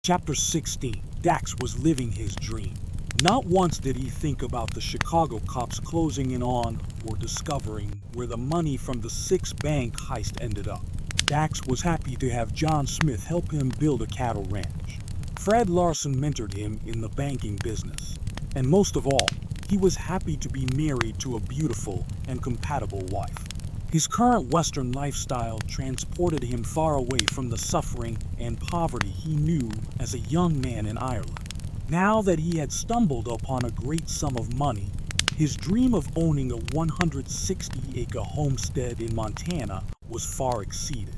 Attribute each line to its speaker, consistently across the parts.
Speaker 1: Chapter 16. Dax was living his dream. Not once did he think about the Chicago cops closing in on or discovering where the money from the six bank heist ended up. Dax was happy to have John Smith help him build a cattle ranch. Fred Larson mentored him in the banking business. And most of all, he was happy to be married to a beautiful and compatible wife. His current Western lifestyle transported him far away from the suffering and poverty he knew as a young man in Ireland. Now that he had stumbled upon a great sum of money, his dream of owning a 160-acre homestead in Montana was far exceeded.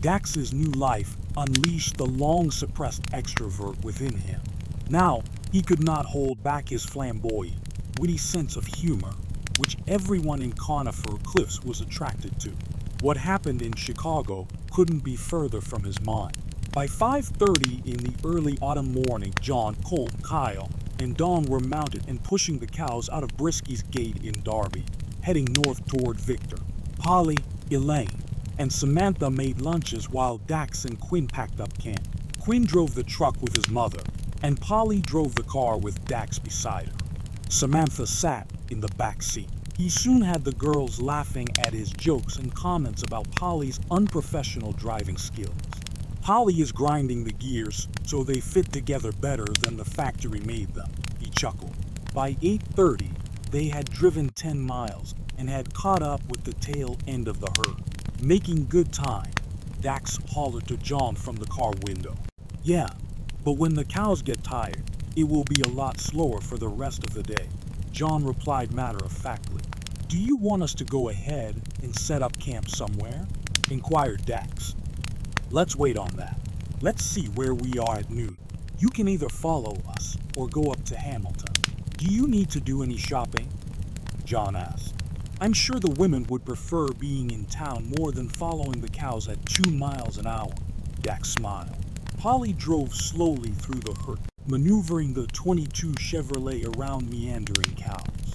Speaker 1: Dax's new life unleashed the long-suppressed extrovert within him. Now, he could not hold back his flamboyant, witty sense of humor, which everyone in Conifer Cliffs was attracted to. What happened in Chicago couldn't be further from his mind. By 5:30 in the early autumn morning, John, Cole, Kyle, and Dawn were mounted and pushing the cows out of Brisky's gate in Darby, heading north toward Victor. Polly, Elaine, and Samantha made lunches while Dax and Quinn packed up camp. Quinn drove the truck with his mother, and Polly drove the car with Dax beside her. Samantha sat in the back seat. He soon had the girls laughing at his jokes and comments about Polly's unprofessional driving skills. Polly is grinding the gears so they fit together better than the factory made them, he chuckled. By 8:30, they had driven 10 miles and had caught up with the tail end of the herd. Making good time, Dax hollered to John from the car window. Yeah, but when the cows get tired, it will be a lot slower for the rest of the day. John replied matter-of-factly. Do you want us to go ahead and set up camp somewhere? Inquired Dax. Let's wait on that. Let's see where we are at noon. You can either follow us or go up to Hamilton. Do you need to do any shopping? John asked. I'm sure the women would prefer being in town more than following the cows at 2 miles an hour. Dax smiled. Polly drove slowly through the herd, maneuvering the 22 Chevrolet around meandering cows.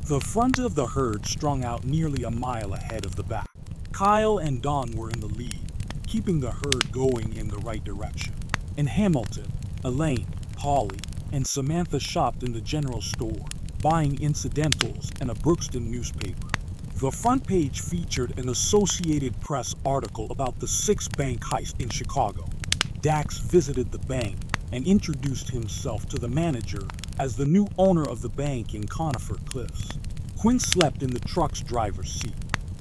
Speaker 1: The front of the herd strung out nearly a mile ahead of the back. Kyle and Dawn were in the lead, keeping the herd going in the right direction. In Hamilton, Elaine, Polly, and Samantha shopped in the general store, buying incidentals and a Brookston newspaper. The front page featured an Associated Press article about the six-bank heist in Chicago. Dax visited the bank and introduced himself to the manager as the new owner of the bank in Conifer Cliffs. Quinn slept in the truck's driver's seat.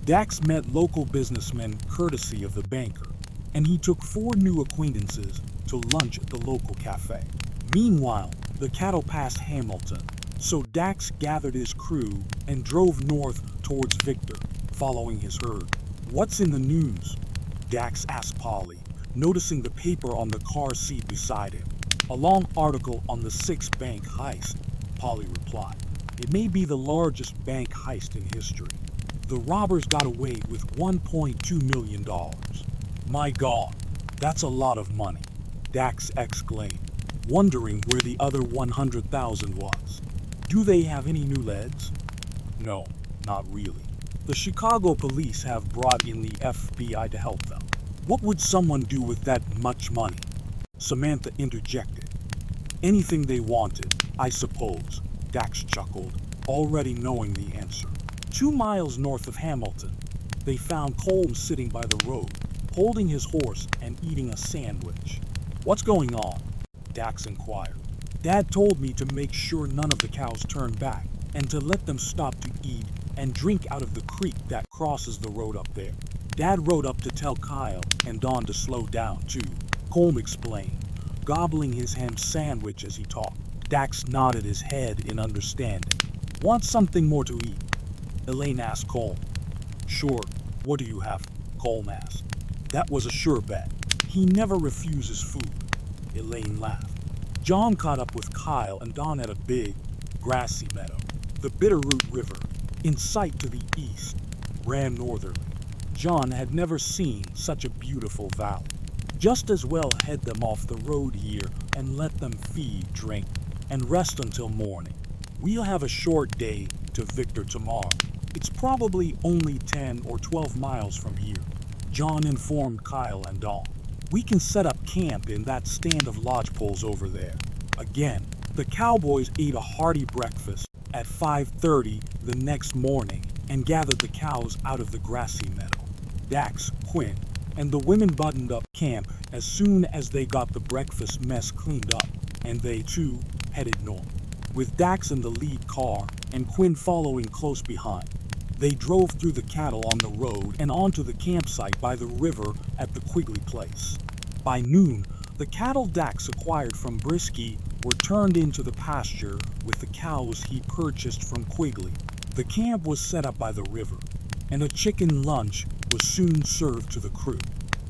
Speaker 1: Dax met local businessmen courtesy of the banker, and he took 4 new acquaintances to lunch at the local cafe. Meanwhile, the cattle passed Hamilton, so Dax gathered his crew and drove north towards Victor, following his herd. What's in the news? Dax asked Polly, noticing the paper on the car seat beside him. A long article on the six-bank heist, Polly replied. It may be the largest bank heist in history. The robbers got away with $1.2 million. My God, that's a lot of money, Dax exclaimed, wondering where the other 100,000 was. Do they have any new leads? No, not really. The Chicago police have brought in the FBI to help them. What would someone do with that much money? Samantha interjected. Anything they wanted, I suppose, Dax chuckled, already knowing the answer. 2 miles north of Hamilton, they found Cole sitting by the road, holding his horse and eating a sandwich. What's going on? Dax inquired. Dad told me to make sure none of the cows turned back and to let them stop to eat and drink out of the creek that crosses the road up there. Dad rode up to tell Kyle and Dawn to slow down too, Cole explained, gobbling his ham sandwich as he talked. Dax nodded his head in understanding. Want something more to eat? Elaine asked Cole. Sure, what do you have? Cole asked. That was a sure bet. He never refuses food. Elaine laughed. John caught up with Kyle and Dawn at a big, grassy meadow. The Bitterroot River, in sight to the east, ran northerly. John had never seen such a beautiful valley. Just as well head them off the road here and let them feed, drink, and rest until morning. We'll have a short day to Victor tomorrow. It's probably only 10 or 12 miles from here, John informed Kyle and Dawn. We can set up camp in that stand of lodgepoles over there. Again, the cowboys ate a hearty breakfast at 5:30 the next morning and gathered the cows out of the grassy meadow. Dax, Quinn, and the women buttoned up camp as soon as they got the breakfast mess cleaned up, and they too headed north, with Dax in the lead car and Quinn following close behind. They drove through the cattle on the road and onto the campsite by the river at the Quigley place. By noon, the cattle Dax acquired from Brisky were turned into the pasture with the cows he purchased from Quigley. The camp was set up by the river, and a chicken lunch was soon served to the crew.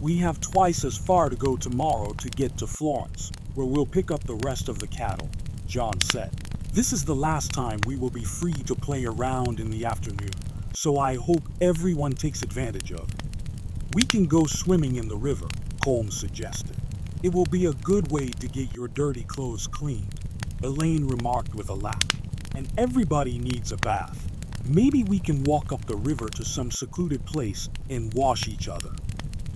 Speaker 1: We have twice as far to go tomorrow to get to Florence, where we'll pick up the rest of the cattle, John said. This is the last time we will be free to play around in the afternoon, so I hope everyone takes advantage of it. We can go swimming in the river, Holmes suggested. It will be a good way to get your dirty clothes cleaned, Elaine remarked with a laugh. And everybody needs a bath. Maybe we can walk up the river to some secluded place and wash each other,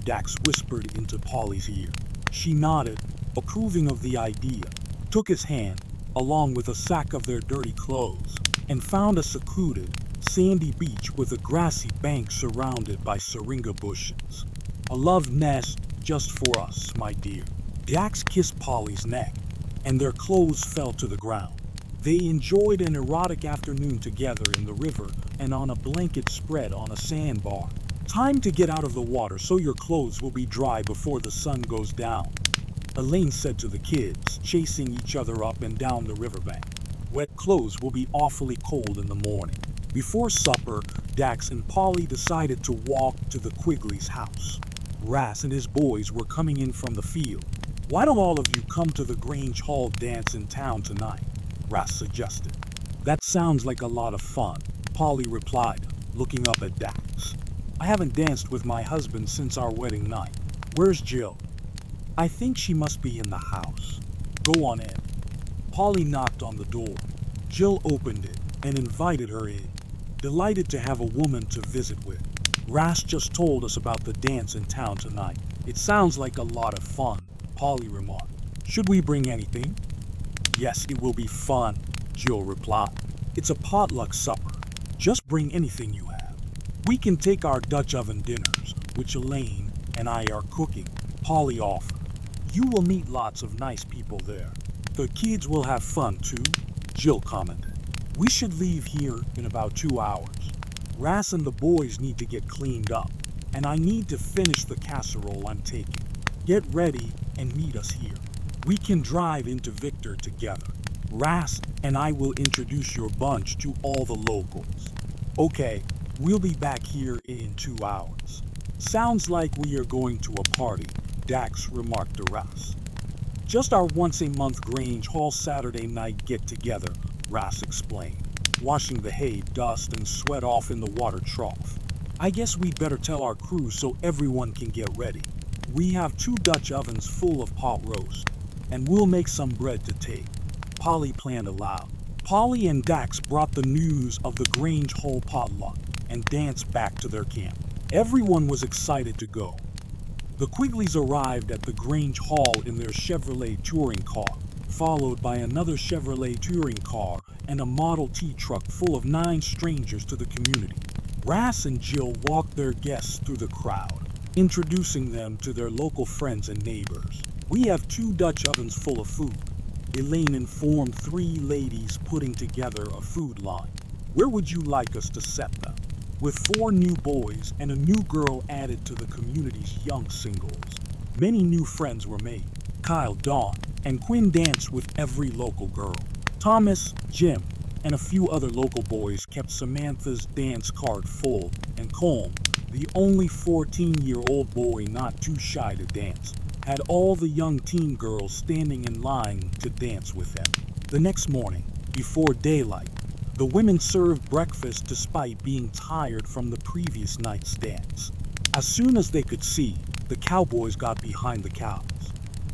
Speaker 1: Dax whispered into Polly's ear. She nodded, approving of the idea, took his hand, along with a sack of their dirty clothes, and found a secluded, sandy beach with a grassy bank surrounded by syringa bushes. A love nest just for us, my dear. Dax kissed Polly's neck, and their clothes fell to the ground. They enjoyed an erotic afternoon together in the river and on a blanket spread on a sandbar. Time to get out of the water so your clothes will be dry before the sun goes down, Elaine said to the kids, chasing each other up and down the riverbank. Wet clothes will be awfully cold in the morning. Before supper, Dax and Polly decided to walk to the Quigley's house. Ras and his boys were coming in from the field. Why don't all of you come to the Grange Hall dance in town tonight? Ras suggested. That sounds like a lot of fun, Polly replied, looking up at Dax. I haven't danced with my husband since our wedding night. Where's Jill? I think she must be in the house. Go on in. Polly knocked on the door. Jill opened it and invited her in, delighted to have a woman to visit with. Ras just told us about the dance in town tonight. It sounds like a lot of fun, Polly remarked. Should we bring anything? Yes, it will be fun, Jill replied. It's a potluck supper. Just bring anything you have. We can take our Dutch oven dinners, which Elaine and I are cooking, Polly offered. You will meet lots of nice people there. The kids will have fun too, Jill commented. We should leave here in about 2 hours. Ras and the boys need to get cleaned up, and I need to finish the casserole I'm taking. Get ready and meet us here. We can drive into Victor together. Ras and I will introduce your bunch to all the locals. Okay, we'll be back here in 2 hours. Sounds like we are going to a party, Dax remarked to Ras. Just our once-a-month Grange Hall Saturday night get-together, Ras explained, washing the hay, dust, and sweat off in the water trough. I guess we'd better tell our crew so everyone can get ready. We have 2 Dutch ovens full of pot roast, and we'll make some bread to take, Polly planned aloud. Polly and Dax brought the news of the Grange Hall potluck and danced back to their camp. Everyone was excited to go. The Quigleys arrived at the Grange Hall in their Chevrolet touring car, followed by another Chevrolet touring car and a Model T truck full of 9 strangers to the community. Ras and Jill walked their guests through the crowd, introducing them to their local friends and neighbors. We have 2 Dutch ovens full of food, Elaine informed 3 ladies putting together a food line. Where would you like us to set them? With 4 new boys and a new girl added to the community's young singles, many new friends were made. Kyle, Dawn, and Quinn danced with every local girl. Thomas, Jim, and a few other local boys kept Samantha's dance card full, and Colm, the only 14-year-old boy not too shy to dance, had all the young teen girls standing in line to dance with him. The next morning, before daylight, the women served breakfast despite being tired from the previous night's dance. As soon as they could see, the cowboys got behind the cows.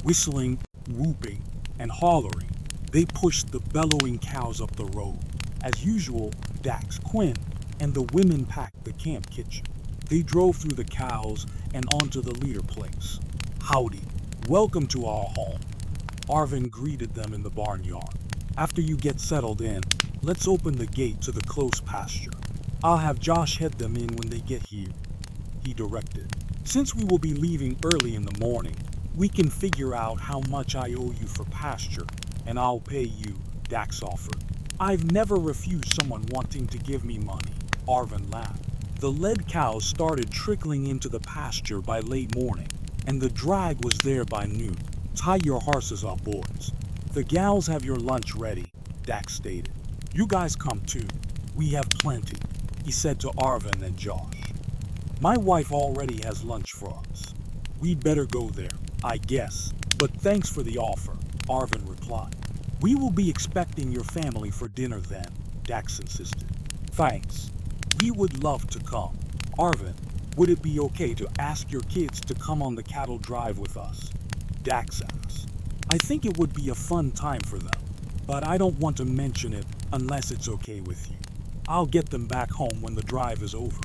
Speaker 1: Whistling, whooping, and hollering, they pushed the bellowing cows up the road. As usual, Dax, Quinn, and the women packed the camp kitchen. They drove through the cows and onto the leader place. Howdy. Welcome to our home. Arvin greeted them in the barnyard. After you get settled in, let's open the gate to the close pasture. I'll have Josh head them in when they get here, he directed. Since we will be leaving early in the morning, we can figure out how much I owe you for pasture, and I'll pay you, Dax offered. I've never refused someone wanting to give me money, Arvin laughed. The led cows started trickling into the pasture by late morning, and the drag was there by noon. Tie your horses up, boys. The gals have your lunch ready, Dax stated. You guys come too. We have plenty, he said to Arvin and Josh. My wife already has lunch for us. We'd better go there, I guess, but thanks for the offer, Arvin replied. We will be expecting your family for dinner then, Dax insisted. Thanks. We would love to come. Arvin, would it be okay to ask your kids to come on the cattle drive with us? Dax asked. I think it would be a fun time for them, but I don't want to mention it unless it's okay with you. I'll get them back home when the drive is over.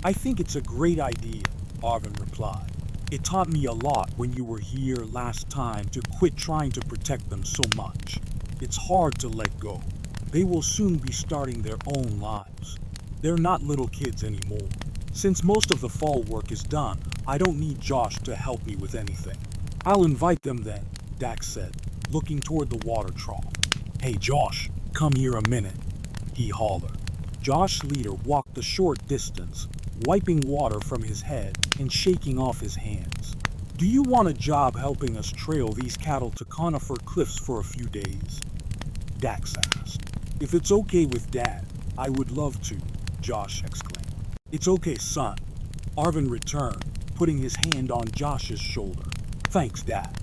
Speaker 1: I think it's a great idea, Arvin replied. It taught me a lot when you were here last time to quit trying to protect them so much. It's hard to let go. They will soon be starting their own lives. They're not little kids anymore. Since most of the fall work is done, I don't need Josh to help me with anything. I'll invite them then, Dax said, looking toward the water trough. Hey Josh, come here a minute, he hollered. Josh Leader walked a short distance, wiping water from his head and shaking off his hands. Do you want a job helping us trail these cattle to Conifer Cliffs for a few days? Dax asked. If it's okay with Dad, I would love to, Josh exclaimed. It's okay, son, Arvin returned, putting his hand on Josh's shoulder. Thanks, Dad.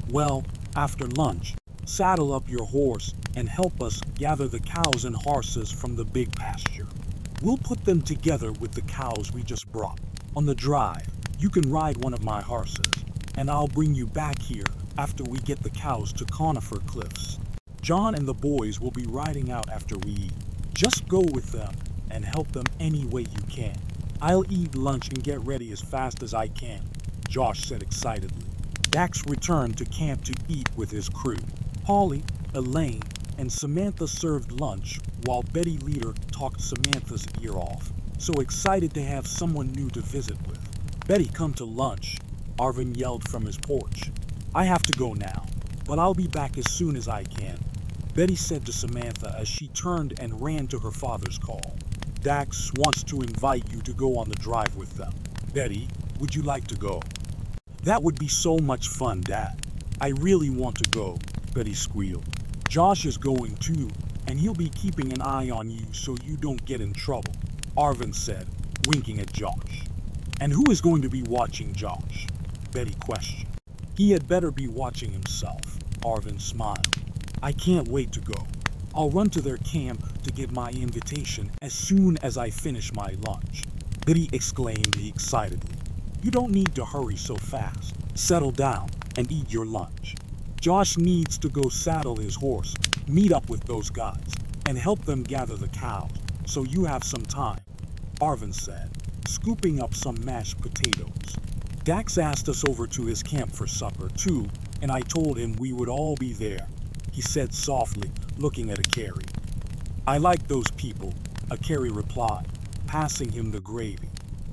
Speaker 1: Well, after lunch, saddle up your horse and help us gather the cows and horses from the big pasture. We'll put them together with the cows we just brought. On the drive, you can ride one of my horses, and I'll bring you back here after we get the cows to Conifer Cliffs. John and the boys will be riding out after we eat. Just go with them and help them any way you can. I'll eat lunch and get ready as fast as I can, Josh said excitedly. Dax returned to camp to eat with his crew. Polly, Elaine, and Samantha served lunch while Betty Leader talked Samantha's ear off, so excited to have someone new to visit with. Betty, come to lunch, Arvin yelled from his porch. I have to go now, but I'll be back as soon as I can, Betty said to Samantha as she turned and ran to her father's call. Dax wants to invite you to go on the drive with them. Betty, would you like to go? That would be so much fun, Dad. I really want to go, Betty squealed. Josh is going too, and he'll be keeping an eye on you so you don't get in trouble, Arvin said, winking at Josh. And who is going to be watching Josh? Betty questioned. He had better be watching himself, Arvin smiled. I can't wait to go. I'll run to their camp to get my invitation as soon as I finish my lunch, Betty exclaimed excitedly. You don't need to hurry so fast. Settle down and eat your lunch. Josh needs to go saddle his horse, meet up with those guys, and help them gather the cows, so you have some time, Arvin said, scooping up some mashed potatoes. Dax asked us over to his camp for supper too, and I told him we would all be there, he said softly, looking at Akari. I like those people, Akari replied, passing him the gravy.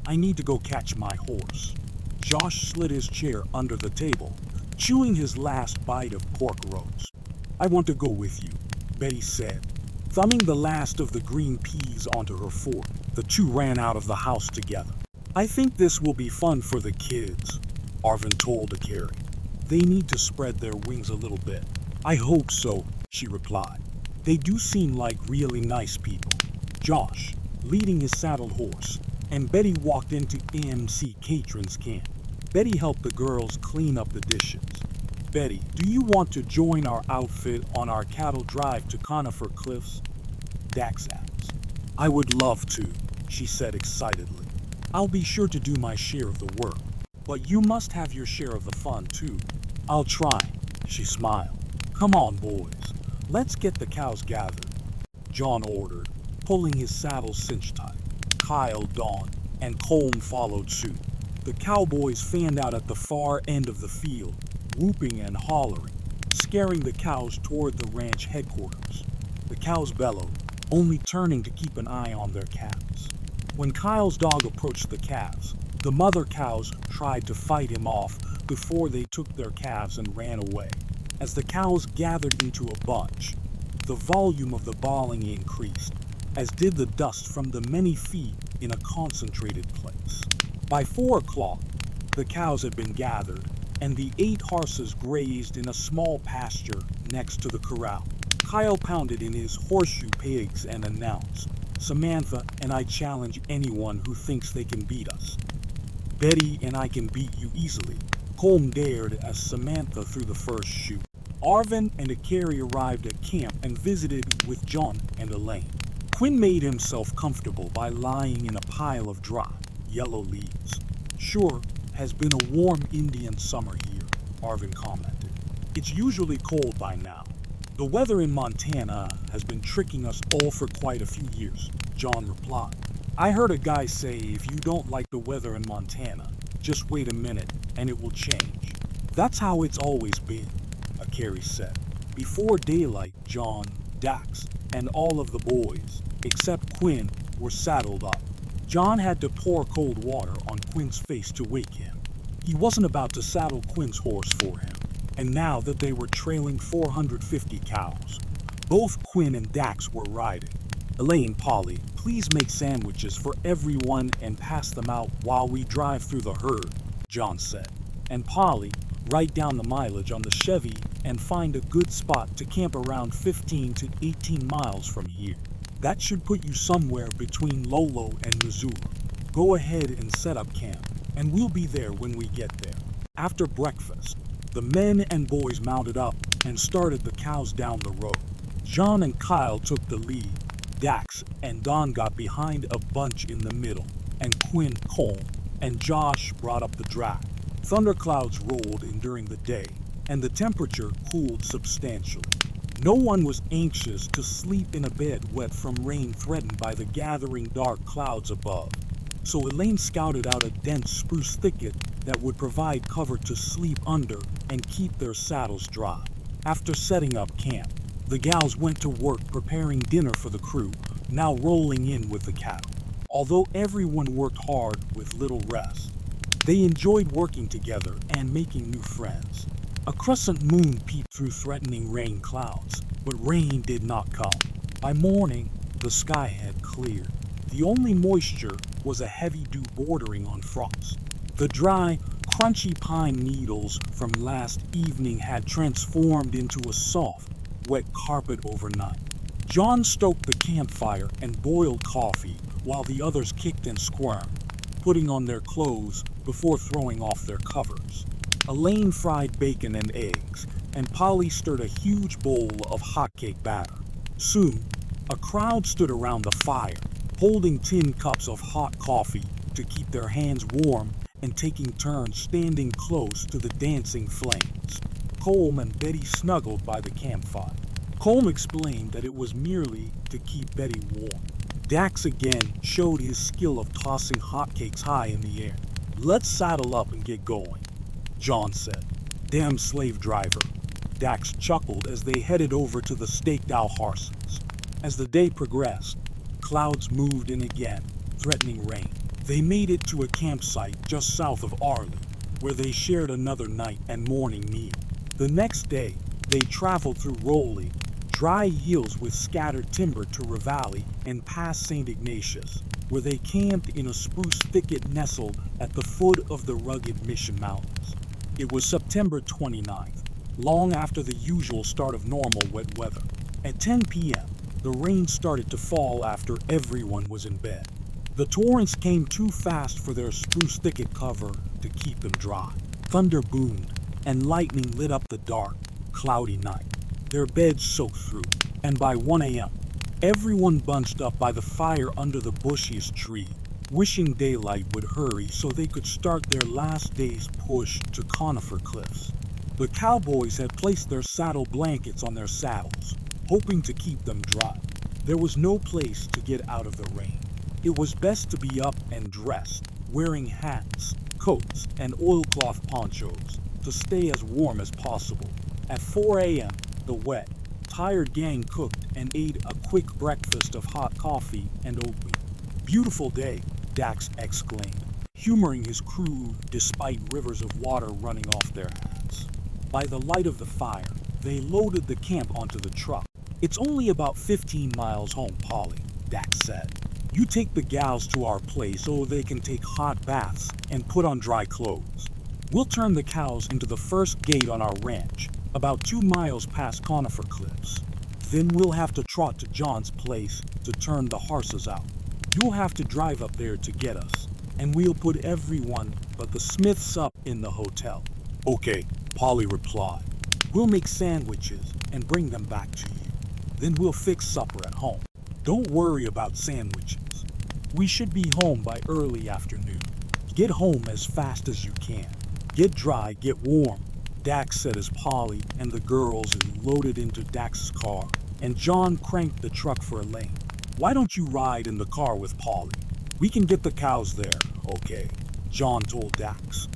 Speaker 1: I need to go catch my horse. Josh slid his chair under the table, chewing his last bite of pork roast. I want to go with you, Betty said. Thumbing the last of the green peas onto her fork, the two ran out of the house together. I think this will be fun for the kids, Arvin told Akari. They need to spread their wings a little bit. I hope so, she replied. They do seem like really nice people. Josh, leading his saddled horse, and Betty walked into AMC Catron's camp. Betty helped the girls clean up the dishes. Betty, do you want to join our outfit on our cattle drive to Conifer Cliffs? Dax asked. I would love to, she said excitedly. I'll be sure to do my share of the work, but you must have your share of the fun too. I'll try, she smiled. Come on, boys. Let's get the cows gathered, John ordered, pulling his saddle cinch tight. Kyle, Dawn, and Colm followed suit. The cowboys fanned out at the far end of the field, whooping and hollering, scaring the cows toward the ranch headquarters. The cows bellowed, only turning to keep an eye on their calves. When Kyle's dog approached the calves, the mother cows tried to fight him off before they took their calves and ran away. As the cows gathered into a bunch, the volume of the bawling increased, as did the dust from the many feet in a concentrated place. By 4 o'clock, the cows had been gathered, and the 8 horses grazed in a small pasture next to the corral. Kyle pounded in his horseshoe pigs and announced, "Samantha and I challenge anyone who thinks they can beat us." "Betty and I can beat you easily," Colm dared as Samantha threw the first shoe. Arvin and Carrie arrived at camp and visited with John and Elaine. Quinn made himself comfortable by lying in a pile of dry, yellow leaves. "Sure has been a warm Indian summer here," Arvin commented. "It's usually cold by now. The weather in Montana has been tricking us all for quite a few years," John replied. "I heard a guy say if you don't like the weather in Montana, just wait a minute and it will change." "That's how it's always been," Carrie said. Before daylight, John, Dax, and all of the boys, except Quinn, were saddled up. John had to pour cold water on Quinn's face to wake him. He wasn't about to saddle Quinn's horse for him. And now that they were trailing 450 cows, both Quinn and Dax were riding. "Elaine, Polly, please make sandwiches for everyone and pass them out while we drive through the herd," John said. "And Polly, write down the mileage on the Chevy and find a good spot to camp around 15 to 18 miles from here. That should put you somewhere between Lolo and Missoula. Go ahead and set up camp, and we'll be there when we get there." After breakfast, the men and boys mounted up and started the cows down the road. John and Kyle took the lead. Dax and Don got behind a bunch in the middle, and Quinn, Colm, and Josh brought up the drag. Thunderclouds rolled in during the day, and the temperature cooled substantially. No one was anxious to sleep in a bed wet from rain threatened by the gathering dark clouds above. So Elaine scouted out a dense spruce thicket that would provide cover to sleep under and keep their saddles dry. After setting up camp, the gals went to work preparing dinner for the crew, now rolling in with the cattle. Although everyone worked hard with little rest, they enjoyed working together and making new friends. A crescent moon peeped through threatening rain clouds, but rain did not come. By morning, the sky had cleared. The only moisture was a heavy dew bordering on frost. The dry, crunchy pine needles from last evening had transformed into a soft, wet carpet overnight. John stoked the campfire and boiled coffee while the others kicked and squirmed, putting on their clothes before throwing off their covers. Elaine fried bacon and eggs, and Polly stirred a huge bowl of hotcake batter. Soon, a crowd stood around the fire, holding tin cups of hot coffee to keep their hands warm and taking turns standing close to the dancing flames. Colm and Betty snuggled by the campfire. Colm explained that it was merely to keep Betty warm. Dax again showed his skill of tossing hotcakes high in the air. "Let's saddle up and get going," John said. "Damn slave driver." Dax chuckled as they headed over to the staked-out horses. As the day progressed, clouds moved in again, threatening rain. They made it to a campsite just south of Arley, where they shared another night and morning meal. The next day, they traveled through rolling, dry hills with scattered timber to Ravalli and past St. Ignatius, where they camped in a spruce thicket nestled at the foot of the rugged Mission Mountains. It was September 29th, long after the usual start of normal wet weather. At 10 p.m., the rain started to fall after everyone was in bed. The torrents came too fast for their spruce thicket cover to keep them dry. Thunder boomed, and lightning lit up the dark, cloudy night. Their beds soaked through, and by 1 a.m., everyone bunched up by the fire under the bushiest tree, wishing daylight would hurry so they could start their last day's push to Conifer Cliffs. The cowboys had placed their saddle blankets on their saddles, hoping to keep them dry. There was no place to get out of the rain. It was best to be up and dressed, wearing hats, coats, and oilcloth ponchos to stay as warm as possible. At 4 a.m., the wet, tired gang cooked and ate a quick breakfast of hot coffee and oatmeal. "Beautiful day," Dax exclaimed, humoring his crew despite rivers of water running off their hats. By the light of the fire, they loaded the camp onto the truck. "It's only about 15 miles home, Polly," Dax said. "You take the gals to our place so they can take hot baths and put on dry clothes. We'll turn the cows into the first gate on our ranch, about 2 miles past Conifer Cliffs. Then we'll have to trot to John's place to turn the horses out. You'll have to drive up there to get us, and we'll put everyone but the Smiths up in the hotel." "Okay," Polly replied. "We'll make sandwiches and bring them back to you. Then we'll fix supper at home. Don't worry about sandwiches. We should be home by early afternoon. Get home as fast as you can. Get dry, get warm," Dax said as Polly and the girls loaded into Dax's car, and John cranked the truck for Elaine. "Why don't you ride in the car with Polly? We can get the cows there, okay?" John told Dax.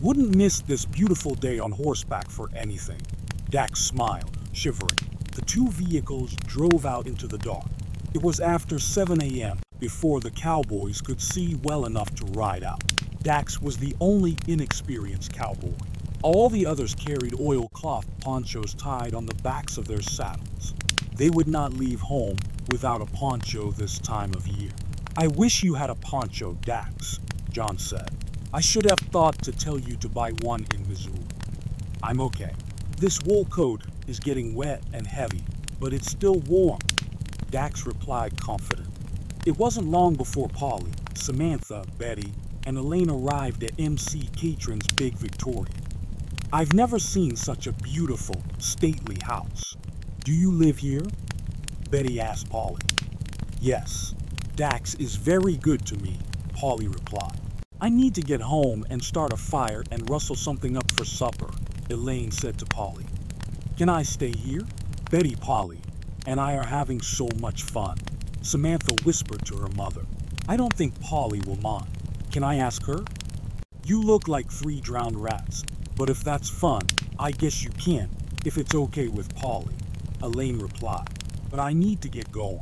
Speaker 1: "Wouldn't miss this beautiful day on horseback for anything." Dax smiled, shivering. The two vehicles drove out into the dark. It was after 7 a.m. before the cowboys could see well enough to ride out. Dax was the only inexperienced cowboy. All the others carried oilcloth ponchos tied on the backs of their saddles. They would not leave home without a poncho this time of year. "I wish you had a poncho, Dax," John said. "I should have thought to tell you to buy one in Missouri." "I'm okay. This wool coat is getting wet and heavy, but it's still warm," Dax replied confident. It wasn't long before Polly, Samantha, Betty, and Elaine arrived at MC Catron's Big Victoria. "I've never seen such a beautiful, stately house. Do you live here?" Betty asked Polly. "Yes. Dax is very good to me," Polly replied. "I need to get home and start a fire and rustle something up for supper," Elaine said to Polly. "Can I stay here?" "Betty, Polly and I are having so much fun," Samantha whispered to her mother. "I don't think Polly will mind. Can I ask her?" "You look like 3 drowned rats, but if that's fun, I guess you can, if it's okay with Polly," Elaine replied. "But I need to get going."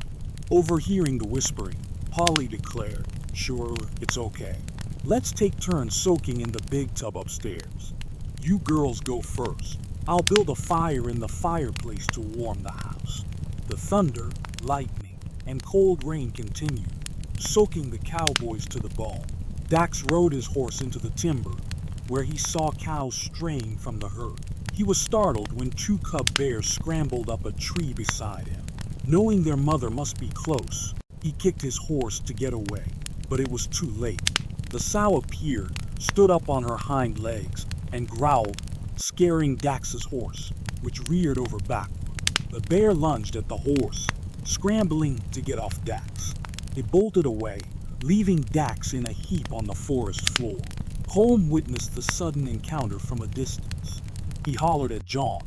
Speaker 1: Overhearing the whispering, Polly declared, "Sure, it's okay. Let's take turns soaking in the big tub upstairs. You girls go first. I'll build a fire in the fireplace to warm the house." The thunder, lightning, and cold rain continued, soaking the cowboys to the bone. Dax rode his horse into the timber, where he saw cows straying from the herd. He was startled when 2 cub bears scrambled up a tree beside him. Knowing their mother must be close, he kicked his horse to get away, but it was too late. The sow appeared, stood up on her hind legs, and growled, scaring Dax's horse, which reared over backward. The bear lunged at the horse, scrambling to get off Dax. It bolted away, leaving Dax in a heap on the forest floor. Holm witnessed the sudden encounter from a distance. He hollered at John,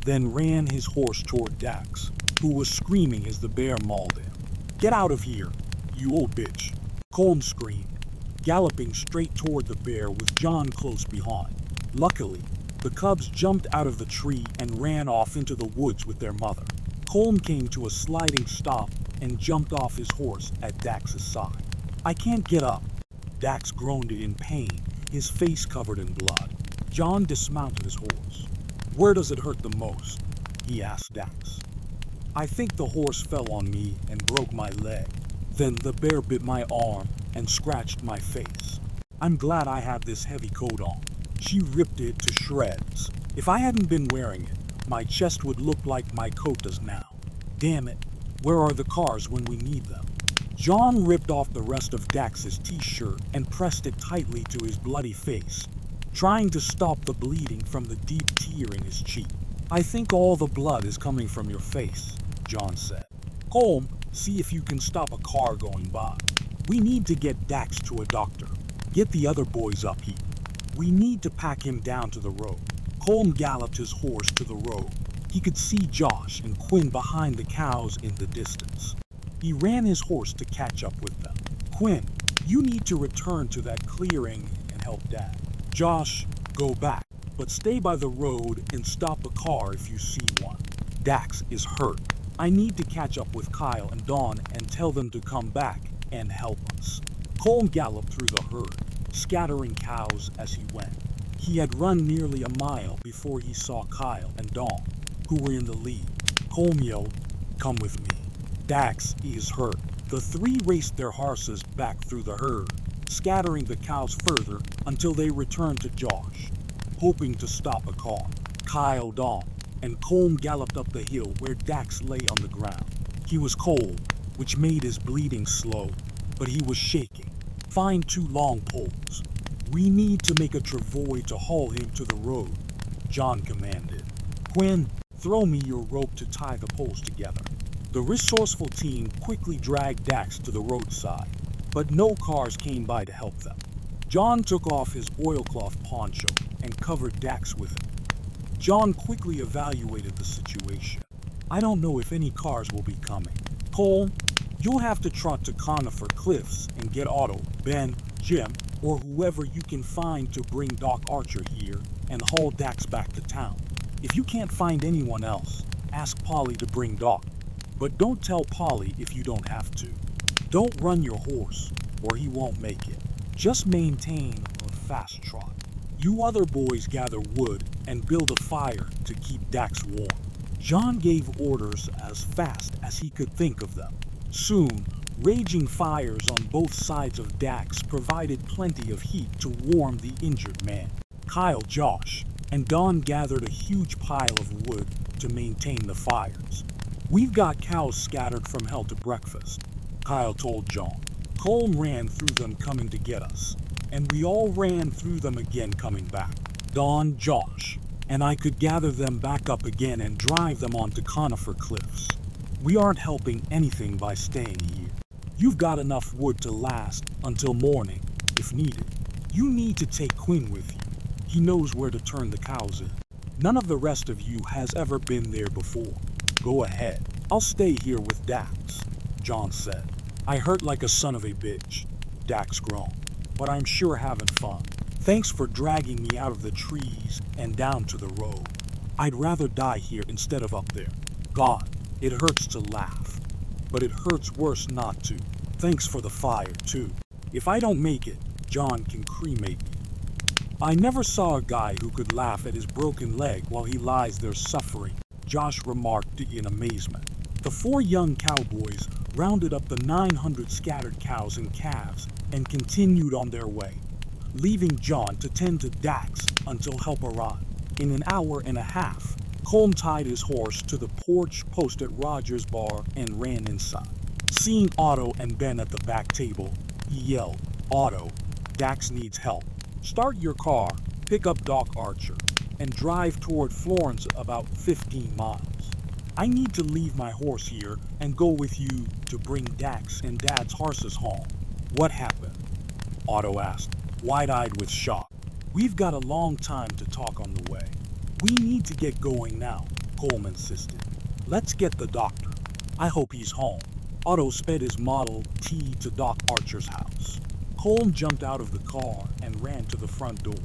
Speaker 1: then ran his horse toward Dax, who was screaming as the bear mauled him. "Get out of here, you old bitch," Colm screamed, galloping straight toward the bear with John close behind. Luckily, the cubs jumped out of the tree and ran off into the woods with their mother. Colm came to a sliding stop and jumped off his horse at Dax's side. "I can't get up," Dax groaned in pain, his face covered in blood. John dismounted his horse. "Where does it hurt the most?" he asked Dax. "I think the horse fell on me and broke my leg. Then the bear bit my arm and scratched my face. I'm glad I have this heavy coat on." She ripped it to shreds. "If I hadn't been wearing it, my chest would look like my coat does now. Damn it, where are the cars when we need them?" John ripped off the rest of Dax's t-shirt and pressed it tightly to his bloody face, trying to stop the bleeding from the deep tear in his cheek. "I think all the blood is coming from your face," John said. "Colm, see if you can stop a car going by. We need to get Dax to a doctor. Get the other boys up here. We need to pack him down to the road." Colm galloped his horse to the road. He could see Josh and Quinn behind the cows in the distance. He ran his horse to catch up with them. "Quinn, You need to return to that clearing and help Dad. Josh, go back, but stay by the road and stop a car if you see one. Dax is hurt. I need to catch up with Kyle and Dawn and tell them to come back and help us. Colm galloped through the herd, scattering cows as he went. He had run nearly a mile before he saw Kyle and Dawn, who were in the lead. Colm yelled, "Come with me. Dax is hurt." The three raced their horses back through the herd, scattering the cows further until they returned to Josh, hoping to stop a car. Kyle, Dawn, and Colm galloped up the hill where Dax lay on the ground. He was cold, which made his bleeding slow, but he was shaking. "Find 2 long poles. We need to make a travois to haul him to the road," John commanded. "Quinn, throw me your rope to tie the poles together." The resourceful team quickly dragged Dax to the roadside, but no cars came by to help them. John took off his oilcloth poncho and covered Dax with it. John quickly evaluated the situation. "I don't know if any cars will be coming. Cole, you'll have to trot to Conifer Cliffs and get Otto, Ben, Jim, or whoever you can find to bring Doc Archer here and haul Dax back to town. If you can't find anyone else, ask Polly to bring Doc. But don't tell Polly if you don't have to. Don't run your horse, or he won't make it. Just maintain a fast trot. You other boys gather wood and build a fire to keep Dax warm." John gave orders as fast as he could think of them. Soon, raging fires on both sides of Dax provided plenty of heat to warm the injured man. Kyle, Josh, and Dawn gathered a huge pile of wood to maintain the fires. "We've got cows scattered from hell to breakfast," Kyle told John. "Colm ran through them coming to get us, and we all ran through them again coming back. Dawn, Josh, and I could gather them back up again and drive them onto Conifer Cliffs. We aren't helping anything by staying here. You've got enough wood to last until morning, if needed. You need to take Quinn with you. He knows where to turn the cows in. None of the rest of you has ever been there before. Go ahead. I'll stay here with Dax," John said. "I hurt like a son of a bitch," Dax groaned, "but I'm sure having fun. Thanks for dragging me out of the trees and down to the road. I'd rather die here instead of up there. God, it hurts to laugh, but it hurts worse not to. Thanks for the fire, too. If I don't make it, John can cremate me." "I never saw a guy who could laugh at his broken leg while he lies there suffering," Josh remarked in amazement. The 4 young cowboys rounded up the 900 scattered cows and calves and continued on their way, leaving John to tend to Dax until help arrived. In an hour and a half, Colm tied his horse to the porch post at Roger's bar and ran inside. Seeing Otto and Ben at the back table, he yelled, "Otto, Dax needs help. Start your car, pick up Doc Archer, and drive toward Florence about 15 miles. I need to leave my horse here and go with you to bring Dax and Dad's horses home." "What happened?" Otto asked, wide-eyed with shock. "We've got a long time to talk on the way." "We need to get going now," Colm insisted. "Let's get the doctor. I hope he's home." Otto sped his Model T to Doc Archer's house. Colm jumped out of the car and ran to the front door.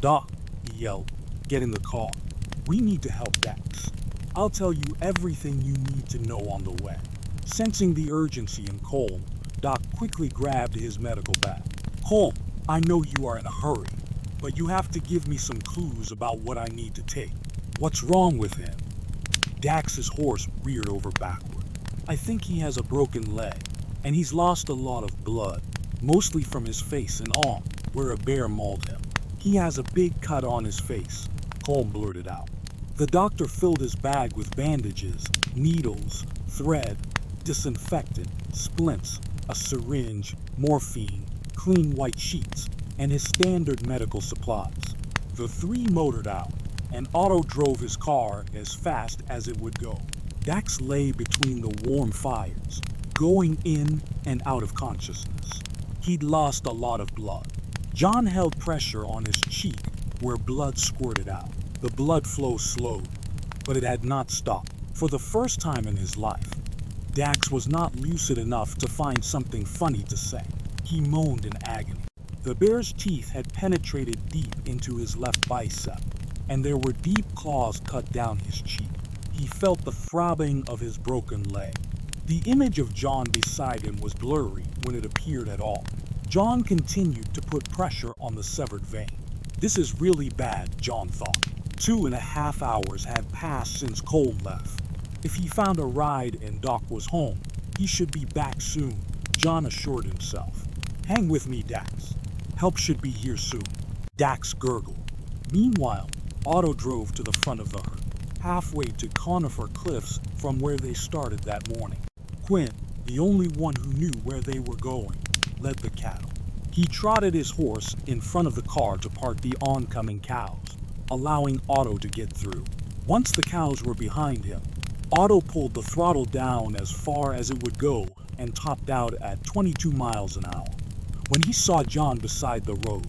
Speaker 1: "Doc," he yelled, "get in the car. We need to help Dax. I'll tell you everything you need to know on the way." Sensing the urgency in Colm, Doc quickly grabbed his medical bag. "Colm, I know you are in a hurry, but you have to give me some clues about what I need to take. What's wrong with him?" Dax's horse reared over backward. "I think he has a broken leg, and he's lost a lot of blood, mostly from his face and arm, where a bear mauled him. He has a big cut on his face," Colm blurted out. The doctor filled his bag with bandages, needles, thread, disinfectant, splints, a syringe, morphine, clean white sheets, and his standard medical supplies. The 3 motored out, and Otto drove his car as fast as it would go. Dax lay between the warm fires, going in and out of consciousness. He'd lost a lot of blood. John held pressure on his cheek where blood squirted out. The blood flow slowed, but it had not stopped. For the first time in his life, Dax was not lucid enough to find something funny to say. He moaned in agony. The bear's teeth had penetrated deep into his left bicep, and there were deep claws cut down his cheek. He felt the throbbing of his broken leg. The image of John beside him was blurry when it appeared at all. John continued to put pressure on the severed vein. This is really bad, John thought. 2.5 hours had passed since Cole left. If he found a ride and Doc was home, he should be back soon, John assured himself. Hang with me, Dax. Help should be here soon. Dax gurgled. Meanwhile, Otto drove to the front of the herd, halfway to Conifer Cliffs from where they started that morning. Quinn, the only one who knew where they were going, led the cattle. He trotted his horse in front of the car to part the oncoming cows, allowing Otto to get through. Once the cows were behind him, Otto pulled the throttle down as far as it would go and topped out at 22 miles an hour. When he saw John beside the road,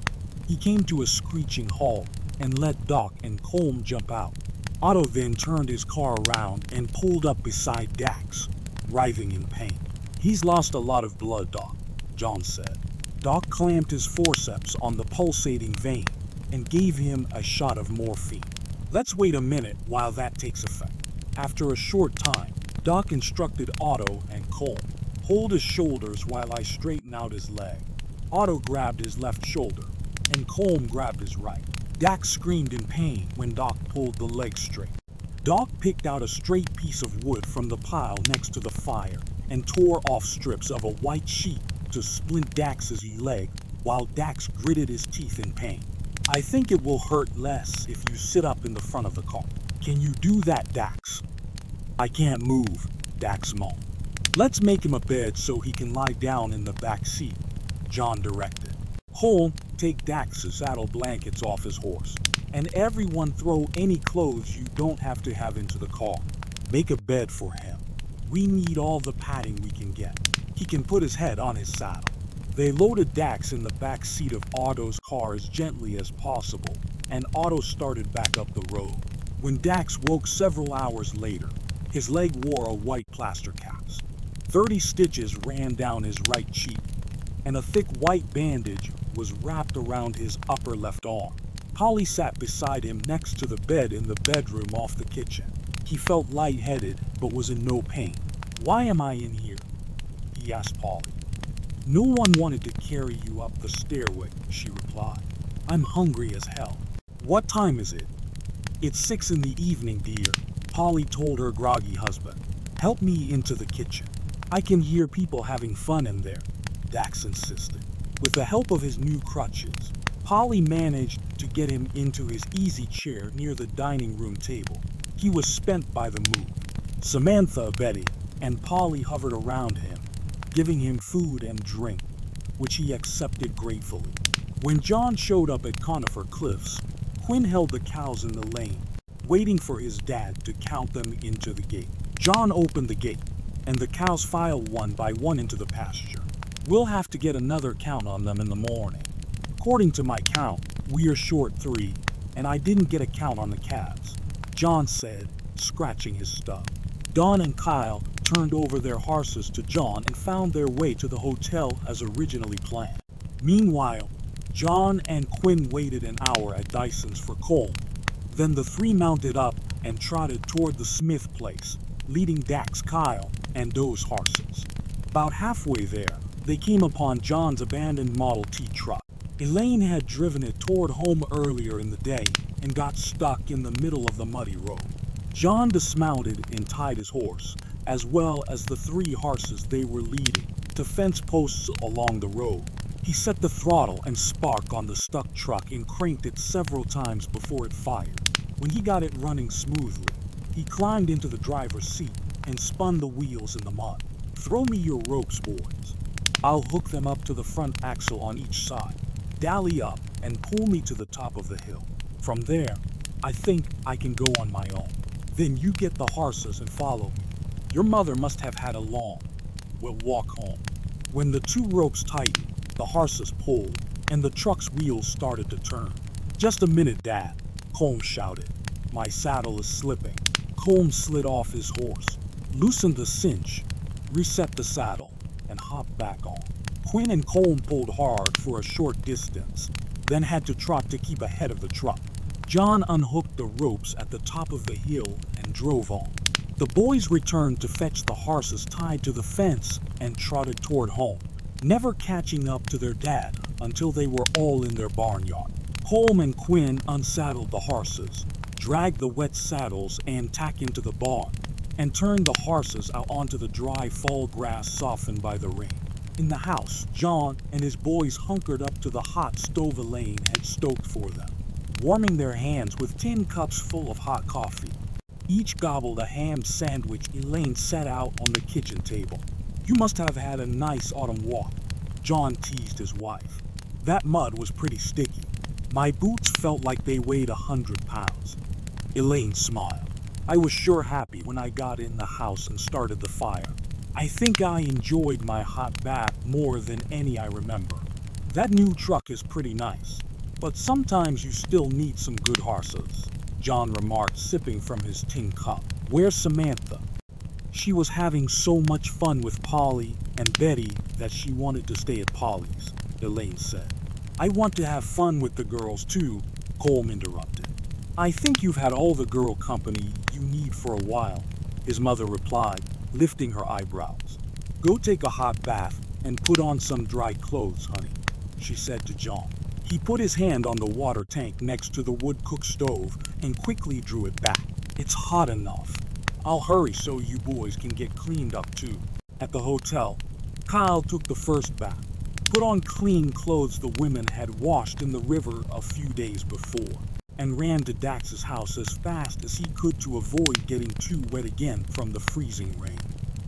Speaker 1: he came to a screeching halt and let Doc and Colm jump out. Otto then turned his car around and pulled up beside Dax, writhing in pain. He's lost a lot of blood, Doc, John said. Doc clamped his forceps on the pulsating vein and gave him a shot of morphine. Let's wait a minute while that takes effect. After a short time, Doc instructed Otto and Colm, hold his shoulders while I straighten out his leg. Otto grabbed his left shoulder, and Colm grabbed his right. Dax screamed in pain when Doc pulled the leg straight. Doc picked out a straight piece of wood from the pile next to the fire and tore off strips of a white sheet to splint Dax's leg while Dax gritted his teeth in pain. I think it will hurt less if you sit up in the front of the car. Can you do that, Dax? I can't move, Dax moaned. Let's make him a bed so he can lie down in the back seat, John directed. Colm, take Dax's saddle blankets off his horse, and everyone throw any clothes you don't have to have into the car. Make a bed for him. We need all the padding we can get. He can put his head on his saddle. They loaded Dax in the back seat of Otto's car as gently as possible, and Otto started back up the road. When Dax woke several hours later, his leg wore a white plaster cast. 30 stitches ran down his right cheek, and a thick white bandage was wrapped around his upper left arm. Polly sat beside him next to the bed in the bedroom off the kitchen. He felt lightheaded, but was in no pain. Why am I in here? He asked Polly. No one wanted to carry you up the stairway, she replied. I'm hungry as hell. What time is it? It's 6 in the evening, dear, Polly told her groggy husband. Help me into the kitchen. I can hear people having fun in there, Dax insisted. With the help of his new crutches, Polly managed to get him into his easy chair near the dining room table. He was spent by the move. Samantha, Betty, and Polly hovered around him, giving him food and drink, which he accepted gratefully. When John showed up at Conifer Cliffs, Quinn held the cows in the lane, waiting for his dad to count them into the gate. John opened the gate, and the cows filed one by one into the pasture. We'll have to get another count on them in the morning. According to my count, we are short 3, and I didn't get a count on the calves, John said, scratching his stub. Dawn and Kyle turned over their horses to John and found their way to the hotel as originally planned. Meanwhile, John and Quinn waited an hour at Dyson's for Colm. Then the 3 mounted up and trotted toward the Smith place, leading Dax, Kyle, and those horses. About halfway there, they came upon John's abandoned Model T truck. Elaine had driven it toward home earlier in the day and got stuck in the middle of the muddy road. John dismounted and tied his horse, as well as the 3 horses they were leading, to fence posts along the road. He set the throttle and spark on the stuck truck and cranked it several times before it fired. When he got it running smoothly, he climbed into the driver's seat and spun the wheels in the mud. Throw me your ropes, boys. I'll hook them up to the front axle on each side. Dally up and pull me to the top of the hill. From there, I think I can go on my own. Then you get the horses and follow me. Your mother must have had a long. We'll walk home. When the 2 ropes tightened, the horses pulled, and the truck's wheels started to turn. Just a minute, Dad, Colm shouted. My saddle is slipping. Colm slid off his horse, loosened the cinch, reset the saddle, and hopped back on. Quinn and Colm pulled hard for a short distance, then had to trot to keep ahead of the truck. John unhooked the ropes at the top of the hill and drove on. The boys returned to fetch the horses tied to the fence and trotted toward home, never catching up to their dad until they were all in their barnyard. Colm and Quinn unsaddled the horses, dragged the wet saddles and tack into the barn, and turned the horses out onto the dry fall grass softened by the rain. In the house, John and his boys hunkered up to the hot stove Elaine had stoked for them, warming their hands with tin cups full of hot coffee. Each gobbled a ham sandwich Elaine set out on the kitchen table. "You must have had a nice autumn walk," John teased his wife. "That mud was pretty sticky. My boots felt like they weighed 100 pounds. Elaine smiled. "I was sure happy when I got in the house and started the fire. I think I enjoyed my hot bath more than any I remember. That new truck is pretty nice, but sometimes you still need some good horses," John remarked, sipping from his tin cup. "Where's Samantha?" "She was having so much fun with Polly and Betty that she wanted to stay at Polly's," Elaine said. "I want to have fun with the girls too," Colm interrupted. "I think you've had all the girl company you need for a while," his mother replied, lifting her eyebrows. "Go take a hot bath and put on some dry clothes, honey," she said to John. He put his hand on the water tank next to the wood-cook stove and quickly drew it back. "It's hot enough. I'll hurry so you boys can get cleaned up too." At the hotel, Kyle took the first bath, put on clean clothes the women had washed in the river a few days before, and ran to Dax's house as fast as he could to avoid getting too wet again from the freezing rain.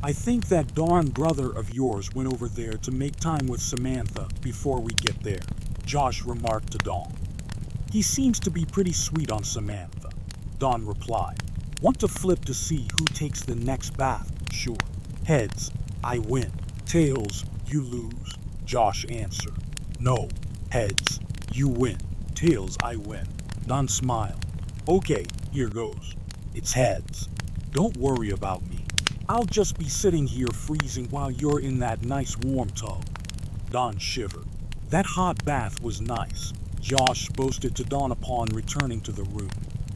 Speaker 1: "I think that darn brother of yours went over there to make time with Samantha before we get there," Josh remarked to Dawn. "He seems to be pretty sweet on Samantha," Dawn replied. "Want to flip to see who takes the next bath?" "Sure." "Heads, I win. Tails, you lose," Josh answered. "No. Heads, you win. Tails, I win." Dawn smiled. "Okay, here goes. It's heads. Don't worry about me. I'll just be sitting here freezing while you're in that nice warm tub." Dawn shivered. That hot bath was nice, Josh boasted to Dawn upon returning to the room.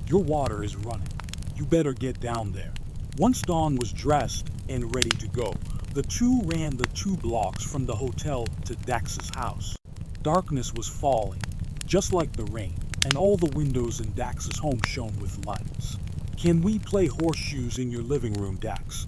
Speaker 1: "Your water is running. You better get down there." Once Dawn was dressed and ready to go, the two ran the 2 blocks from the hotel to Dax's house. Darkness was falling, just like the rain, and all the windows in Dax's home shone with lights. "Can we play horseshoes in your living room, Dax?"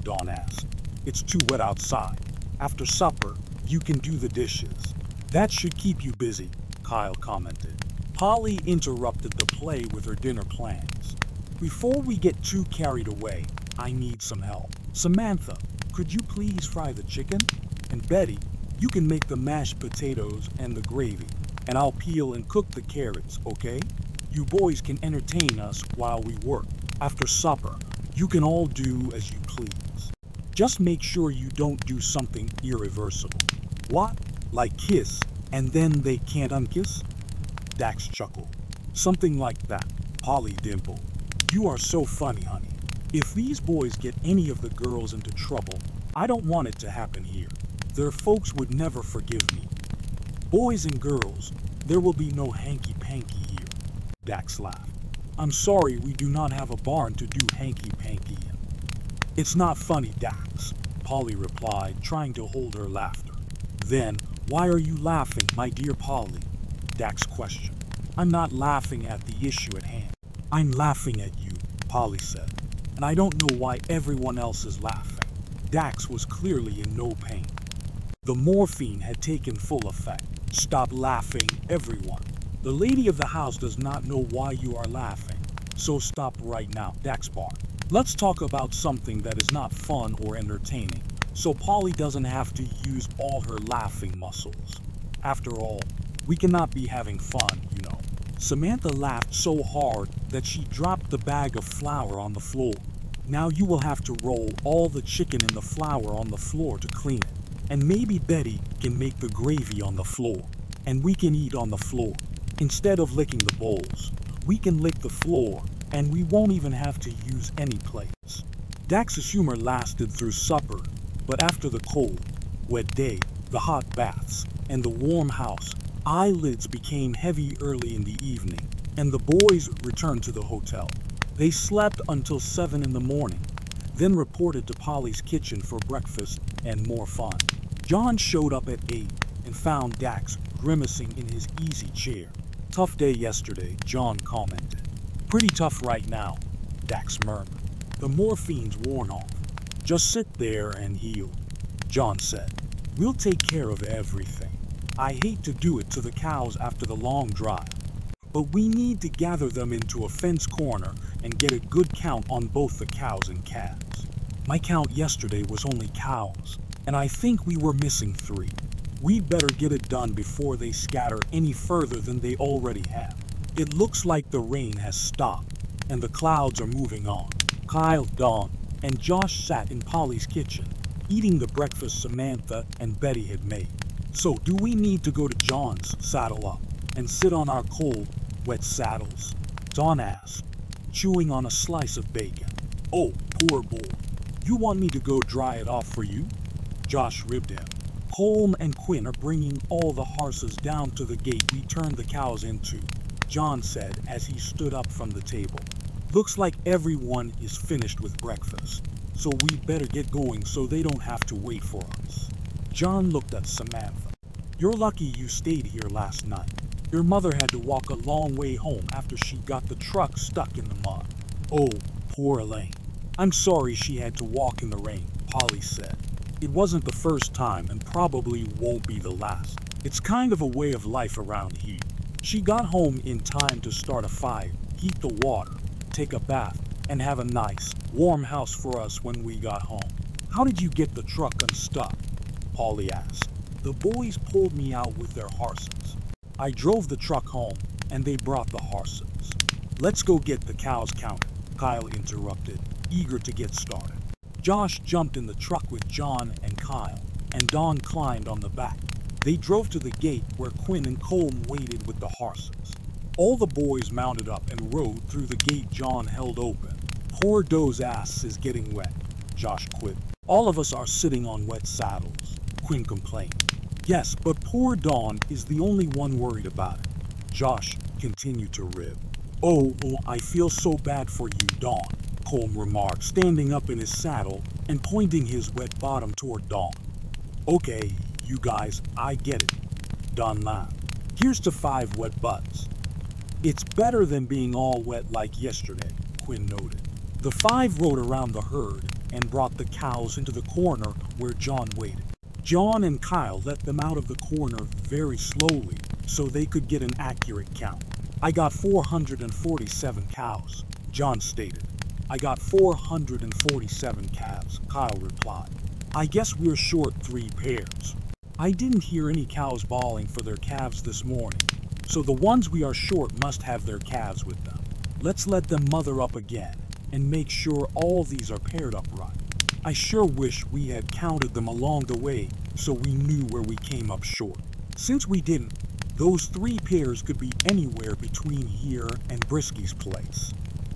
Speaker 1: Dawn asked. "It's too wet outside. After supper, you can do the dishes." "That should keep you busy," Kyle commented. Polly interrupted the play with her dinner plans. "Before we get too carried away, I need some help. Samantha, could you please fry the chicken? And Betty, you can make the mashed potatoes and the gravy, and I'll peel and cook the carrots, okay? You boys can entertain us while we work. After supper, you can all do as you please. Just make sure you don't do something irreversible." "What? Like kiss, and then they can't unkiss?" Dax chuckled. "Something like that," Polly dimpled. "You are so funny, honey. If these boys get any of the girls into trouble, I don't want it to happen here. Their folks would never forgive me. Boys and girls, there will be no hanky-panky here." Dax laughed. "I'm sorry we do not have a barn to do hanky-panky in." "It's not funny, Dax," Polly replied, trying to hold her laughter. "Then, why are you laughing, my dear Polly?" Dax questioned. "I'm not laughing at the issue at hand. I'm laughing at you," Polly said. "And I don't know why everyone else is laughing." Dax was clearly in no pain. The morphine had taken full effect. "Stop laughing, everyone. The lady of the house does not know why you are laughing, so stop right now," Dax barked. "Let's talk about something that is not fun or entertaining, so Polly doesn't have to use all her laughing muscles. After all, we cannot be having fun, you know." Samantha laughed so hard that she dropped the bag of flour on the floor. "Now you will have to roll all the chicken in the flour on the floor to clean it. And maybe Betty can make the gravy on the floor, and we can eat on the floor. Instead of licking the bowls, we can lick the floor, and we won't even have to use any plates." Dax's humor lasted through supper, but after the cold, wet day, the hot baths, and the warm house. Eyelids became heavy early in the evening, and the boys returned to the hotel. They slept until 7 in the morning, then reported to Polly's kitchen for breakfast and more fun. John showed up at 8 and found Dax grimacing in his easy chair. "Tough day yesterday," John commented. "Pretty tough right now," Dax murmured. "The morphine's worn off. Just sit there and heal," John said. "We'll take care of everything. I hate to do it to the cows after the long drive, but we need to gather them into a fence corner and get a good count on both the cows and calves. My count yesterday was only cows, and I think we were missing 3. We'd better get it done before they scatter any further than they already have. It looks like the rain has stopped, and the clouds are moving on." Kyle, Dawn, and Josh sat in Polly's kitchen, eating the breakfast Samantha and Betty had made. "So, do we need to go to John's, saddle up, and sit on our cold, wet saddles?" Dawn asked, chewing on a slice of bacon. "Oh, poor boy. You want me to go dry it off for you?" Josh ribbed him. "Colm and Quinn are bringing all the horses down to the gate we turned the cows into," John said as he stood up from the table. "Looks like everyone is finished with breakfast, so we'd better get going so they don't have to wait for us." John looked at Samantha. "You're lucky you stayed here last night. Your mother had to walk a long way home after she got the truck stuck in the mud." "Oh, poor Elaine. I'm sorry she had to walk in the rain," Polly said. "It wasn't the first time and probably won't be the last. It's kind of a way of life around here." She got home in time to start a fire, heat the water, take a bath, and have a nice, warm house for us when we got home. "How did you get the truck unstuck?" Polly asked. "The boys pulled me out with their horses. I drove the truck home, and they brought the horses." "Let's go get the cows counted," Kyle interrupted, eager to get started. Josh jumped in the truck with John and Kyle, and Dawn climbed on the back. They drove to the gate where Quinn and Colm waited with the horses. All the boys mounted up and rode through the gate John held open. "Poor Doe's ass is getting wet," Josh quipped. "All of us are sitting on wet saddles," Quinn complained. "Yes, but poor Dawn is the only one worried about it," Josh continued to rib. Oh, I feel so bad for you, Dawn," Colm remarked, standing up in his saddle and pointing his wet bottom toward Dawn. "Okay, you guys, I get it," Dawn laughed. "Here's to 5 wet butts." "It's better than being all wet like yesterday," Quinn noted. The 5 rode around the herd and brought the cows into the corner where John waited. John and Kyle let them out of the corner very slowly so they could get an accurate count. "I got 447 cows," John stated. "I got 447 calves," Kyle replied. "I guess we're short 3 pairs. I didn't hear any cows bawling for their calves this morning, so the ones we are short must have their calves with them. Let's let them mother up again and make sure all these are paired up right. I sure wish we had counted them along the way so we knew where we came up short. Since we didn't, those 3 pairs could be anywhere between here and Brisky's place.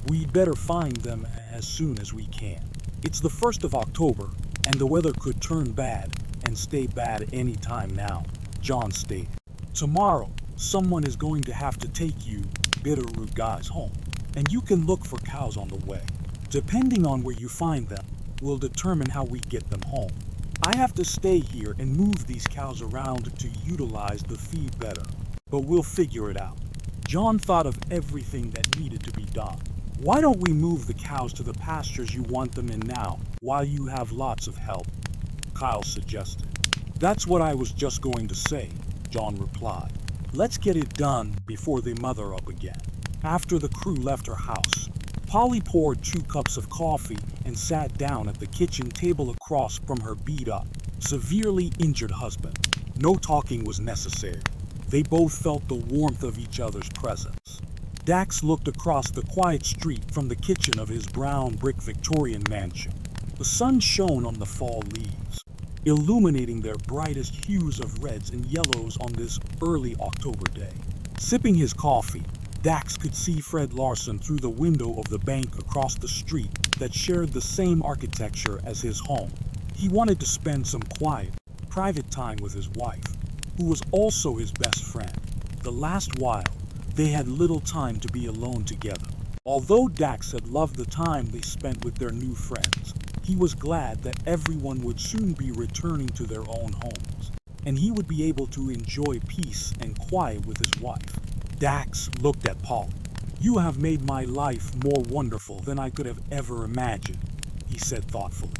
Speaker 1: We'd better find them as soon as we can. It's the 1st of October, and the weather could turn bad and stay bad any time now," John stated. "Tomorrow, someone is going to have to take you Bitterroot guys home, and you can look for cows on the way. Depending on where you find them, will determine how we get them home. I have to stay here and move these cows around to utilize the feed better, but we'll figure it out." John thought of everything that needed to be done. "Why don't we move the cows to the pastures you want them in now, while you have lots of help?" Kyle suggested. "That's what I was just going to say," John replied. "Let's get it done before they mother up again." After the crew left her house, Polly poured 2 cups of coffee and sat down at the kitchen table across from her beat-up, severely injured husband. No talking was necessary. They both felt the warmth of each other's presence. Dax looked across the quiet street from the kitchen of his brown brick Victorian mansion. The sun shone on the fall leaves, illuminating their brightest hues of reds and yellows on this early October day. Sipping his coffee, Dax could see Fred Larson through the window of the bank across the street that shared the same architecture as his home. He wanted to spend some quiet, private time with his wife, who was also his best friend. The last while, they had little time to be alone together. Although Dax had loved the time they spent with their new friends, he was glad that everyone would soon be returning to their own homes, and he would be able to enjoy peace and quiet with his wife. Dax looked at Polly. "You have made my life more wonderful than I could have ever imagined," he said thoughtfully.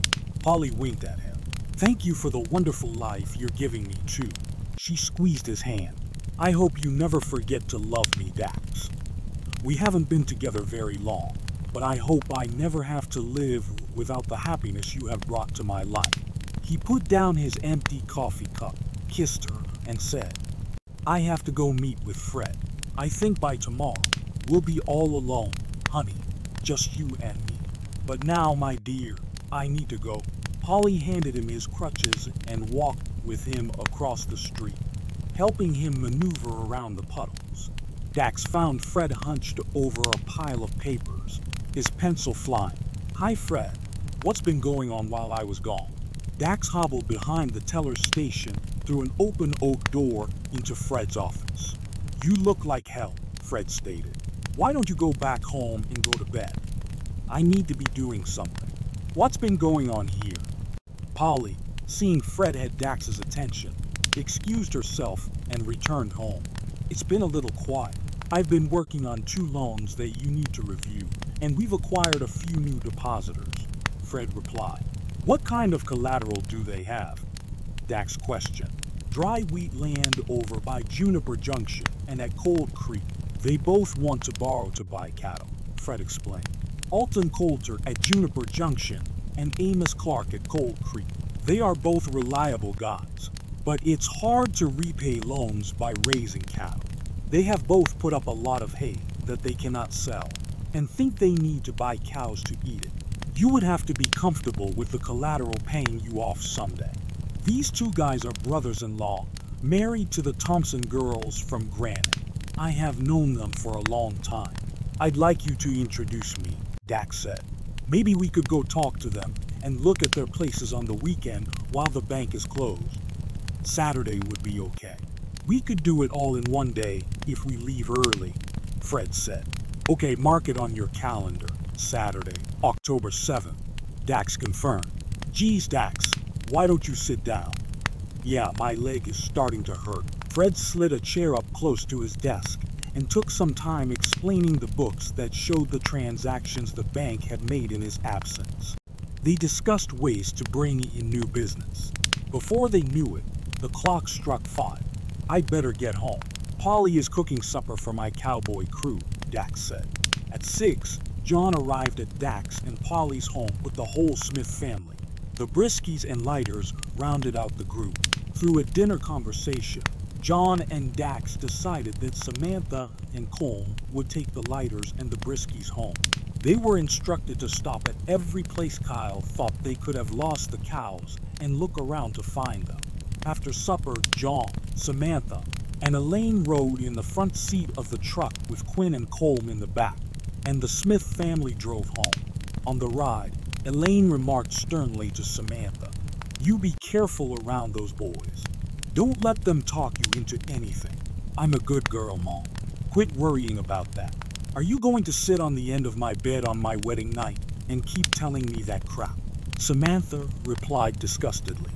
Speaker 1: Polly winked at him. "Thank you for the wonderful life you're giving me, too." She squeezed his hand. "I hope you never forget to love me, Dax. We haven't been together very long, but I hope I never have to live without the happiness you have brought to my life." He put down his empty coffee cup, kissed her, and said, "I have to go meet with Fred. I think by tomorrow we'll be all alone, honey, just you and me. But now, my dear, I need to go." Polly handed him his crutches and walked with him across the street, helping him maneuver around the puddles. Dax found Fred hunched over a pile of papers, his pencil flying. "Hi, Fred. What's been going on while I was gone?" Dax hobbled behind the teller's station through an open oak door into Fred's office. "You look like hell," Fred stated. "Why don't you go back home and go to bed? I need to be doing something. What's been going on here?" Polly, seeing Fred had Dax's attention, excused herself and returned home. "It's been a little quiet. I've been working on 2 loans that you need to review, and we've acquired a few new depositors," Fred replied. "What kind of collateral do they have?" Dax questioned. "Dry wheat land over by Juniper Junction and at Cold Creek. They both want to borrow to buy cattle," Fred explained. "Alton Coulter at Juniper Junction and Amos Clark at Cold Creek. They are both reliable guys, but it's hard to repay loans by raising cattle. They have both put up a lot of hay that they cannot sell and think they need to buy cows to eat it. You would have to be comfortable with the collateral paying you off someday. These 2 guys are brothers-in-law, married to the Thompson girls from Granite. I have known them for a long time. I'd like you to introduce me," Dax said. "Maybe we could go talk to them and look at their places on the weekend while the bank is closed. Saturday would be okay. We could do it all in one day if we leave early," Fred said. "Okay, mark it on your calendar. Saturday, October 7th, Dax confirmed. "Geez, Dax, why don't you sit down?" "Yeah, my leg is starting to hurt." Fred slid a chair up close to his desk and took some time explaining the books that showed the transactions the bank had made in his absence. They discussed ways to bring in new business. Before they knew it, the clock struck 5. "I'd better get home. Polly is cooking supper for my cowboy crew," Dax said. At 6, John arrived at Dax and Polly's home with the whole Smith family. The Briskies and Lighters rounded out the group. Through a dinner conversation, John and Dax decided that Samantha and Cole would take the Lighters and the Briskies home. They were instructed to stop at every place Kyle thought they could have lost the cows and look around to find them. After supper, John, Samantha, and Elaine rode in the front seat of the truck with Quinn and Colm in the back, and the Smith family drove home. On the ride, Elaine remarked sternly to Samantha, "You be careful around those boys. Don't let them talk you into anything." "I'm a good girl, Mom. Quit worrying about that. Are you going to sit on the end of my bed on my wedding night and keep telling me that crap?" Samantha replied disgustedly.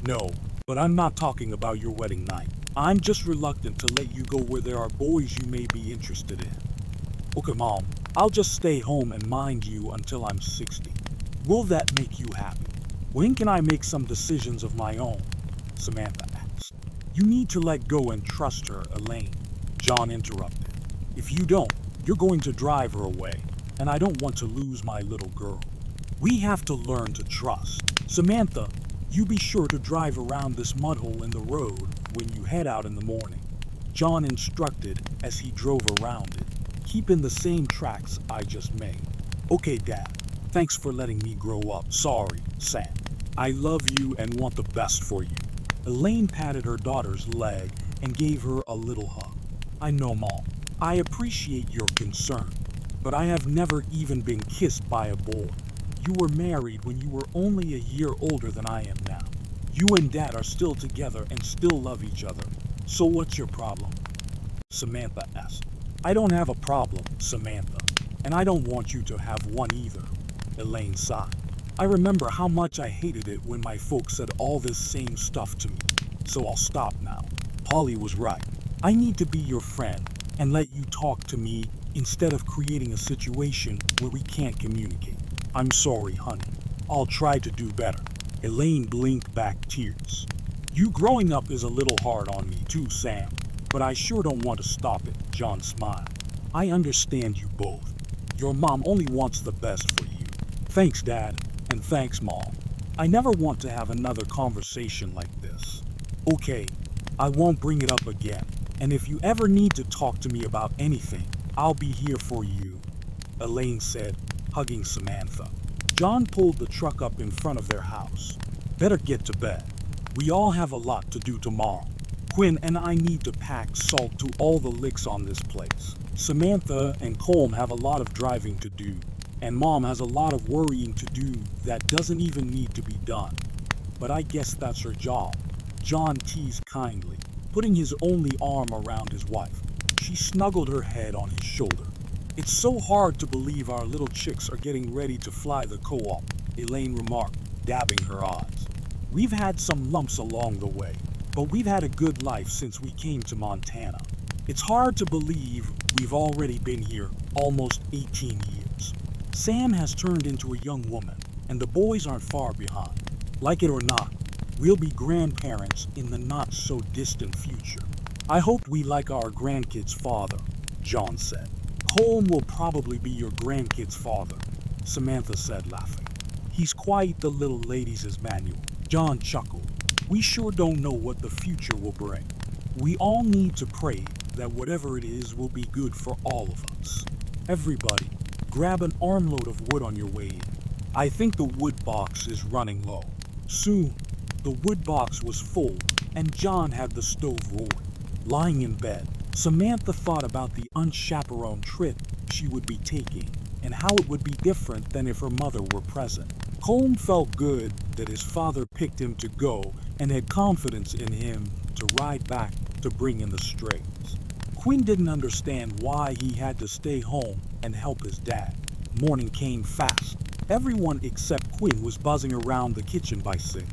Speaker 1: "No, but I'm not talking about your wedding night. I'm just reluctant to let you go where there are boys you may be interested in." "Okay, Mom, I'll just stay home and mind you until I'm 60. Will that make you happy? When can I make some decisions of my own?" Samantha asked. "You need to let go and trust her, Elaine," John interrupted. "If you don't, you're going to drive her away, and I don't want to lose my little girl. We have to learn to trust. Samantha, you be sure to drive around this mud hole in the road when you head out in the morning," John instructed as he drove around it. "Keep in the same tracks I just made." "Okay, Dad. Thanks for letting me grow up. Sorry, Sam. I love you and want the best for you." Elaine patted her daughter's leg and gave her a little hug. "I know, Mom. I appreciate your concern, but I have never even been kissed by a boy. You were married when you were only a year older than I am now. You and Dad are still together and still love each other. So what's your problem? Samantha asked. I don't have a problem, Samantha, and I don't want you to have one either. Elaine sighed. I remember how much I hated it when my folks said all this same stuff to me, so I'll stop now. Polly was right. I need to be your friend and let you talk to me instead of creating a situation where we can't communicate. I'm sorry, honey. I'll try to do better. Elaine blinked back tears. You growing up is a little hard on me too, Sam, but I sure don't want to stop it, John smiled. I understand you both. Your mom only wants the best for you. Thanks, Dad, and thanks, Mom. I never want to have another conversation like this. Okay, I won't bring it up again, and if you ever need to talk to me about anything, I'll be here for you, Elaine said, hugging Samantha. John pulled the truck up in front of their house. Better get to bed. We all have a lot to do tomorrow. Quinn and I need to pack salt to all the licks on this place. Samantha and Colm have a lot of driving to do, and Mom has a lot of worrying to do that doesn't even need to be done. But I guess that's her job. John teased kindly, putting his only arm around his wife. She snuggled her head on his shoulder. It's so hard to believe our little chicks are getting ready to fly the co-op, Elaine remarked, dabbing her eyes. We've had some lumps along the way, but we've had a good life since we came to Montana. It's hard to believe we've already been here almost 18 years. Sam has turned into a young woman, and the boys aren't far behind. Like it or not, we'll be grandparents in the not-so-distant future. I hope we like our grandkids' father, John said. Colm will probably be your grandkid's father, Samantha said, laughing. He's quite the little ladies' manual. John chuckled. We sure don't know what the future will bring. We all need to pray that whatever it is will be good for all of us. Everybody, grab an armload of wood on your way in. I think the wood box is running low. Soon, the wood box was full, and John had the stove roaring. Lying in bed, Samantha thought about the unchaperoned trip she would be taking and how it would be different than if her mother were present. Colm felt good that his father picked him to go and had confidence in him to ride back to bring in the strays. Quinn didn't understand why he had to stay home and help his dad. Morning came fast. Everyone except Quinn was buzzing around the kitchen by 6.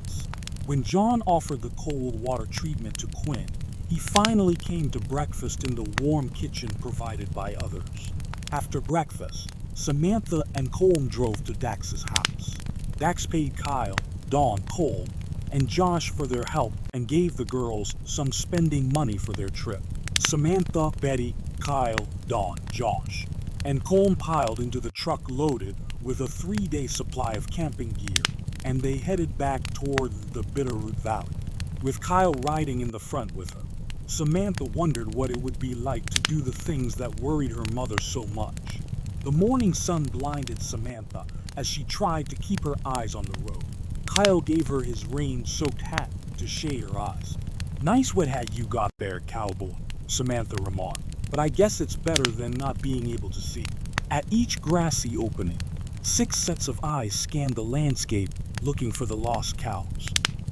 Speaker 1: When John offered the cold water treatment to Quinn, he finally came to breakfast in the warm kitchen provided by others. After breakfast, Samantha and Colm drove to Dax's house. Dax paid Kyle, Dawn, Colm, and Josh for their help and gave the girls some spending money for their trip. Samantha, Betty, Kyle, Dawn, Josh, and Colm piled into the truck loaded with a 3-day supply of camping gear, and they headed back toward the Bitterroot Valley, with Kyle riding in the front with her. Samantha wondered what it would be like to do the things that worried her mother so much. The morning sun blinded Samantha as she tried to keep her eyes on the road. Kyle gave her his rain-soaked hat to shade her eyes. Nice wet hat you got there, cowboy, Samantha remarked, but I guess it's better than not being able to see. At each grassy opening, 6 sets of eyes scanned the landscape looking for the lost cows.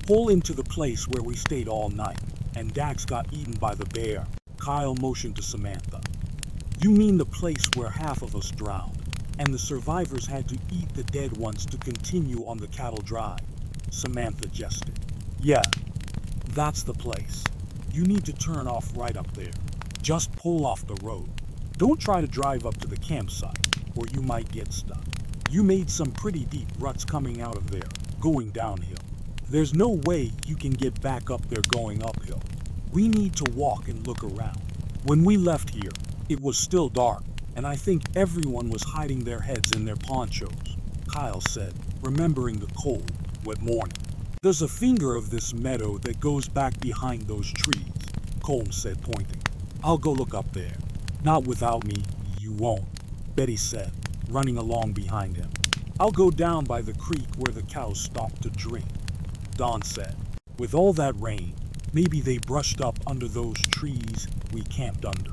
Speaker 1: Pull into the place where we stayed all night, and Dax got eaten by the bear, Kyle motioned to Samantha. You mean the place where half of us drowned, and the survivors had to eat the dead ones to continue on the cattle drive, Samantha gestured. Yeah, that's the place. You need to turn off right up there. Just pull off the road. Don't try to drive up to the campsite, or you might get stuck. You made some pretty deep ruts coming out of there, going downhill. There's no way you can get back up there going uphill. We need to walk and look around. When we left here, it was still dark, and I think everyone was hiding their heads in their ponchos, Kyle said, remembering the cold, wet morning. There's a finger of this meadow that goes back behind those trees, Colm said, pointing. I'll go look up there. Not without me, you won't, Betty said, running along behind him. I'll go down by the creek where the cows stopped to drink, Dawn said. With all that rain, maybe they brushed up under those trees we camped under.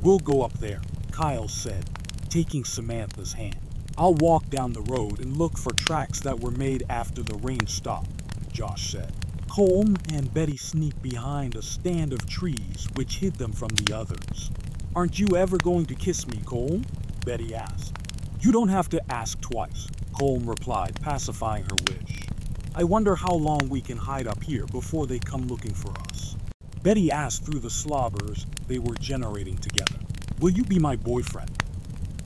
Speaker 1: We'll go up there, Kyle said, taking Samantha's hand. I'll walk down the road and look for tracks that were made after the rain stopped, Josh said. Colm and Betty sneaked behind a stand of trees which hid them from the others. "Aren't you ever going to kiss me, Colm?" Betty asked. "You don't have to ask twice," Colm replied, pacifying her wish. "I wonder how long we can hide up here before they come looking for us." Betty asked through the slobbers they were generating together. "Will you be my boyfriend?"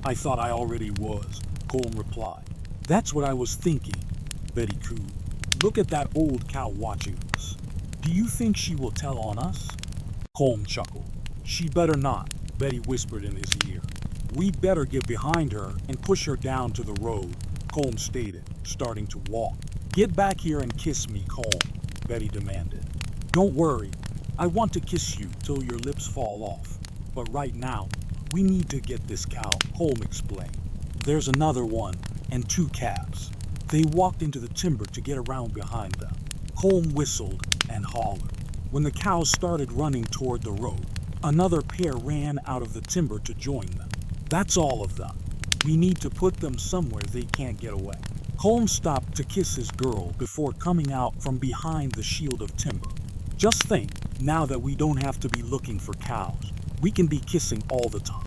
Speaker 1: "I thought I already was," Colm replied. "That's what I was thinking," Betty cooed. "Look at that old cow watching us. Do you think she will tell on us?" Colm chuckled. "She better not," Betty whispered in his ear. "We'd better get behind her and push her down to the road," Colm stated, starting to walk. "Get back here and kiss me, Colm," Betty demanded. "Don't worry, I want to kiss you till your lips fall off. But right now, we need to get this cow," Colm explained. "There's another one and 2 calves." They walked into the timber to get around behind them. Colm whistled and hollered. When the cows started running toward the road, another pair ran out of the timber to join them. "That's all of them. We need to put them somewhere they can't get away." Colm stopped to kiss his girl before coming out from behind the shield of timber. "Just think, now that we don't have to be looking for cows, we can be kissing all the time."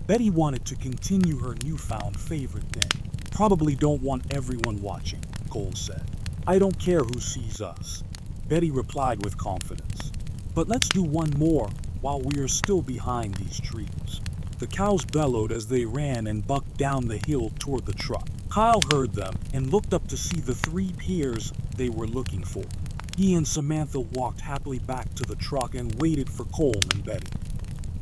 Speaker 1: Betty wanted to continue her newfound favorite thing. "Probably don't want everyone watching," Colm said. "I don't care who sees us," Betty replied with confidence. "But let's do one more while we are still behind these trees." The cows bellowed as they ran and bucked down the hill toward the truck. Kyle heard them and looked up to see the 3 pairs they were looking for. He and Samantha walked happily back to the truck and waited for Colm and Betty.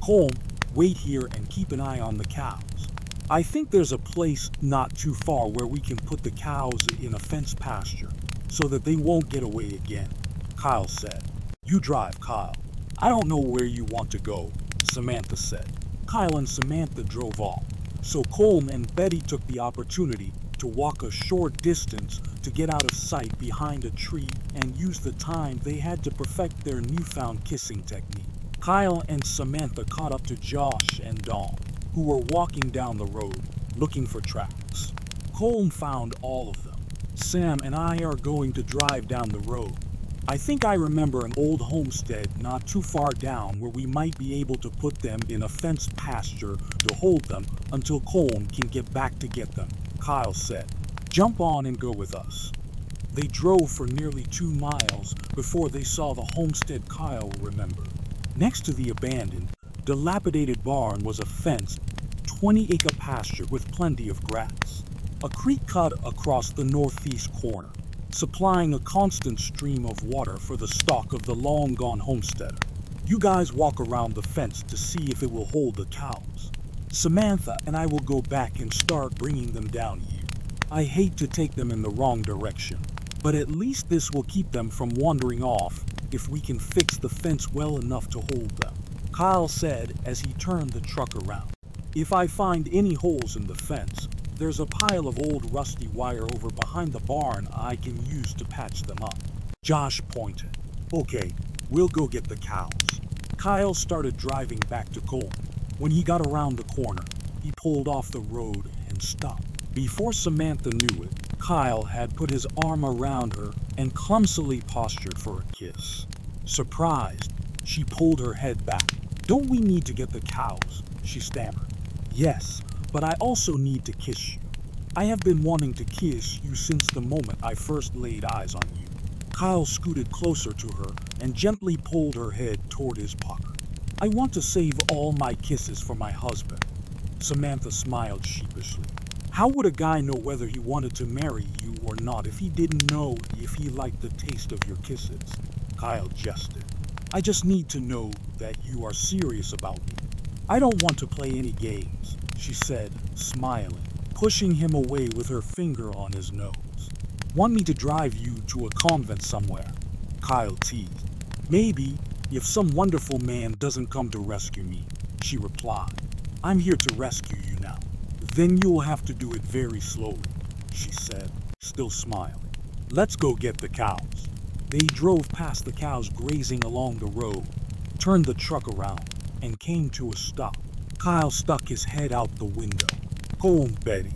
Speaker 1: "Colm, wait here and keep an eye on the cows. I think there's a place not too far where we can put the cows in a fenced pasture so that they won't get away again," Kyle said. "You drive, Kyle. I don't know where you want to go," Samantha said. Kyle and Samantha drove off, so Colm and Betty took the opportunity to walk a short distance to get out of sight behind a tree and use the time they had to perfect their newfound kissing technique. Kyle and Samantha caught up to Josh and Dawn, who were walking down the road looking for tracks. Colm found all of them. "Sam and I are going to drive down the road. I think I remember an old homestead not too far down where we might be able to put them in a fenced pasture to hold them until Colm can get back to get them," Kyle said. "Jump on and go with us." They drove for nearly 2 miles before they saw the homestead Kyle remembered. Next to the abandoned, dilapidated barn was a fenced, 20-acre pasture with plenty of grass. A creek cut across the northeast corner, supplying a constant stream of water for the stock of the long-gone homesteader. "You guys walk around the fence to see if it will hold the cows. Samantha and I will go back and start bringing them down here. I hate to take them in the wrong direction, but at least this will keep them from wandering off if we can fix the fence well enough to hold them," Kyle said as he turned the truck around. "If I find any holes in the fence, there's a pile of old rusty wire over behind the barn I can use to patch them up." Josh pointed. "Okay, we'll go get the cows." Kyle started driving back to Colm. When he got around the corner, he pulled off the road and stopped. Before Samantha knew it, Kyle had put his arm around her and clumsily postured for a kiss. Surprised, she pulled her head back. "Don't we need to get the cows?" she stammered. "Yes, but I also need to kiss you. I have been wanting to kiss you since the moment I first laid eyes on you." Kyle scooted closer to her and gently pulled her head toward his pucker. "I want to save all my kisses for my husband." Samantha smiled sheepishly. "How would a guy know whether he wanted to marry you or not if he didn't know if he liked the taste of your kisses?" Kyle jested. "I just need to know that you are serious about me." "I don't want to play any games," she said, smiling, pushing him away with her finger on his nose. "Want me to drive you to a convent somewhere?" Kyle teased. "Maybe, if some wonderful man doesn't come to rescue me," she replied. "I'm here to rescue you now." "Then you'll have to do it very slowly," she said, still smiling. "Let's go get the cows." They drove past the cows grazing along the road, turned the truck around, and came to a stop. Kyle stuck his head out the window. "Colm, Betty,"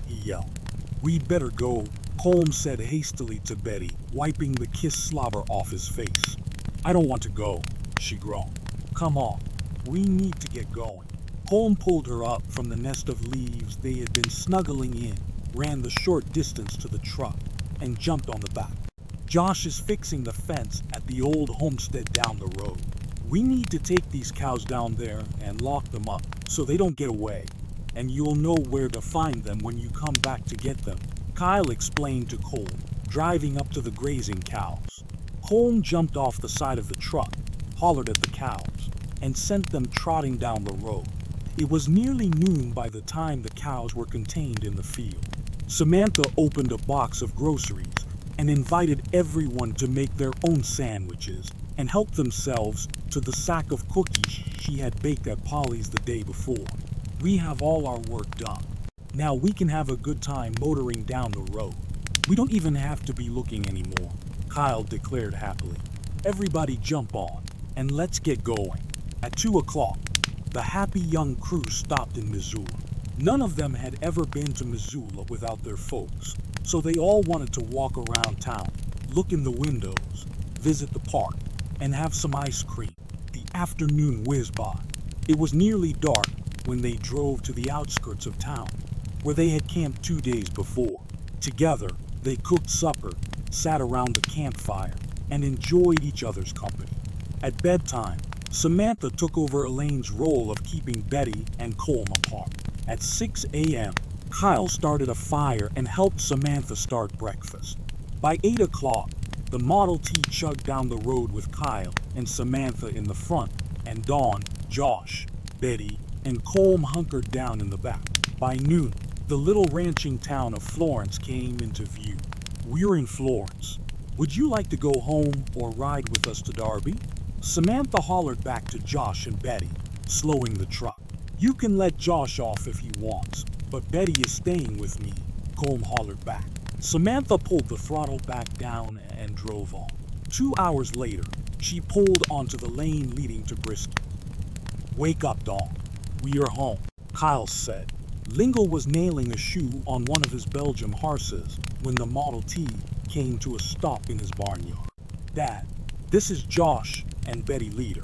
Speaker 1: he yelled. "We'd better go Colm said hastily to Betty, wiping the kiss slobber off his face. I don't want to go, she groaned. Come on, we need to get going. Colm pulled her up from the nest of leaves they had been snuggling in, ran the short distance to the truck, and jumped on the back. Josh is fixing the fence at the old homestead down the road. We need to take these cows down there and lock them up so they don't get away, and you'll know where to find them when you come back to get them, Kyle explained to Colm, driving up to the grazing cows. Colm jumped off the side of the truck, hollered at the cows, and sent them trotting down the road. It was nearly noon by the time the cows were contained in the field. Samantha opened a box of groceries and invited everyone to make their own sandwiches and help themselves to the sack of cookies she had baked at Polly's the day before. We have all our work done. Now we can have a good time motoring down the road. We don't even have to be looking anymore, Kyle declared happily. Everybody jump on, and let's get going. At 2 o'clock, the happy young crew stopped in Missoula. None of them had ever been to Missoula without their folks, so they all wanted to walk around town, look in the windows, visit the park, and have some ice cream. The afternoon whizzed by. It was nearly dark when they drove to the outskirts of town, where they had camped 2 days before. Together, they cooked supper, sat around the campfire, and enjoyed each other's company. At bedtime, Samantha took over Elaine's role of keeping Betty and Colm apart. At 6 a.m., Kyle started a fire and helped Samantha start breakfast. By 8 o'clock, the Model T chugged down the road with Kyle and Samantha in the front, and Dawn, Josh, Betty, and Colm hunkered down in the back. By noon, the little ranching town of Florence came into view. We're in Florence. Would you like to go home or ride with us to Darby? Samantha hollered back to Josh and Betty, slowing the truck. You can let Josh off if he wants, but Betty is staying with me, Colm hollered back. Samantha pulled the throttle back down and drove on. 2 hours later, she pulled onto the lane leading to Brisket. Wake up, Dawn. We are home, Kyle said. Lingle was nailing a shoe on one of his Belgian horses when the Model T came to a stop in his barnyard. Dad, this is Josh and Betty Leader.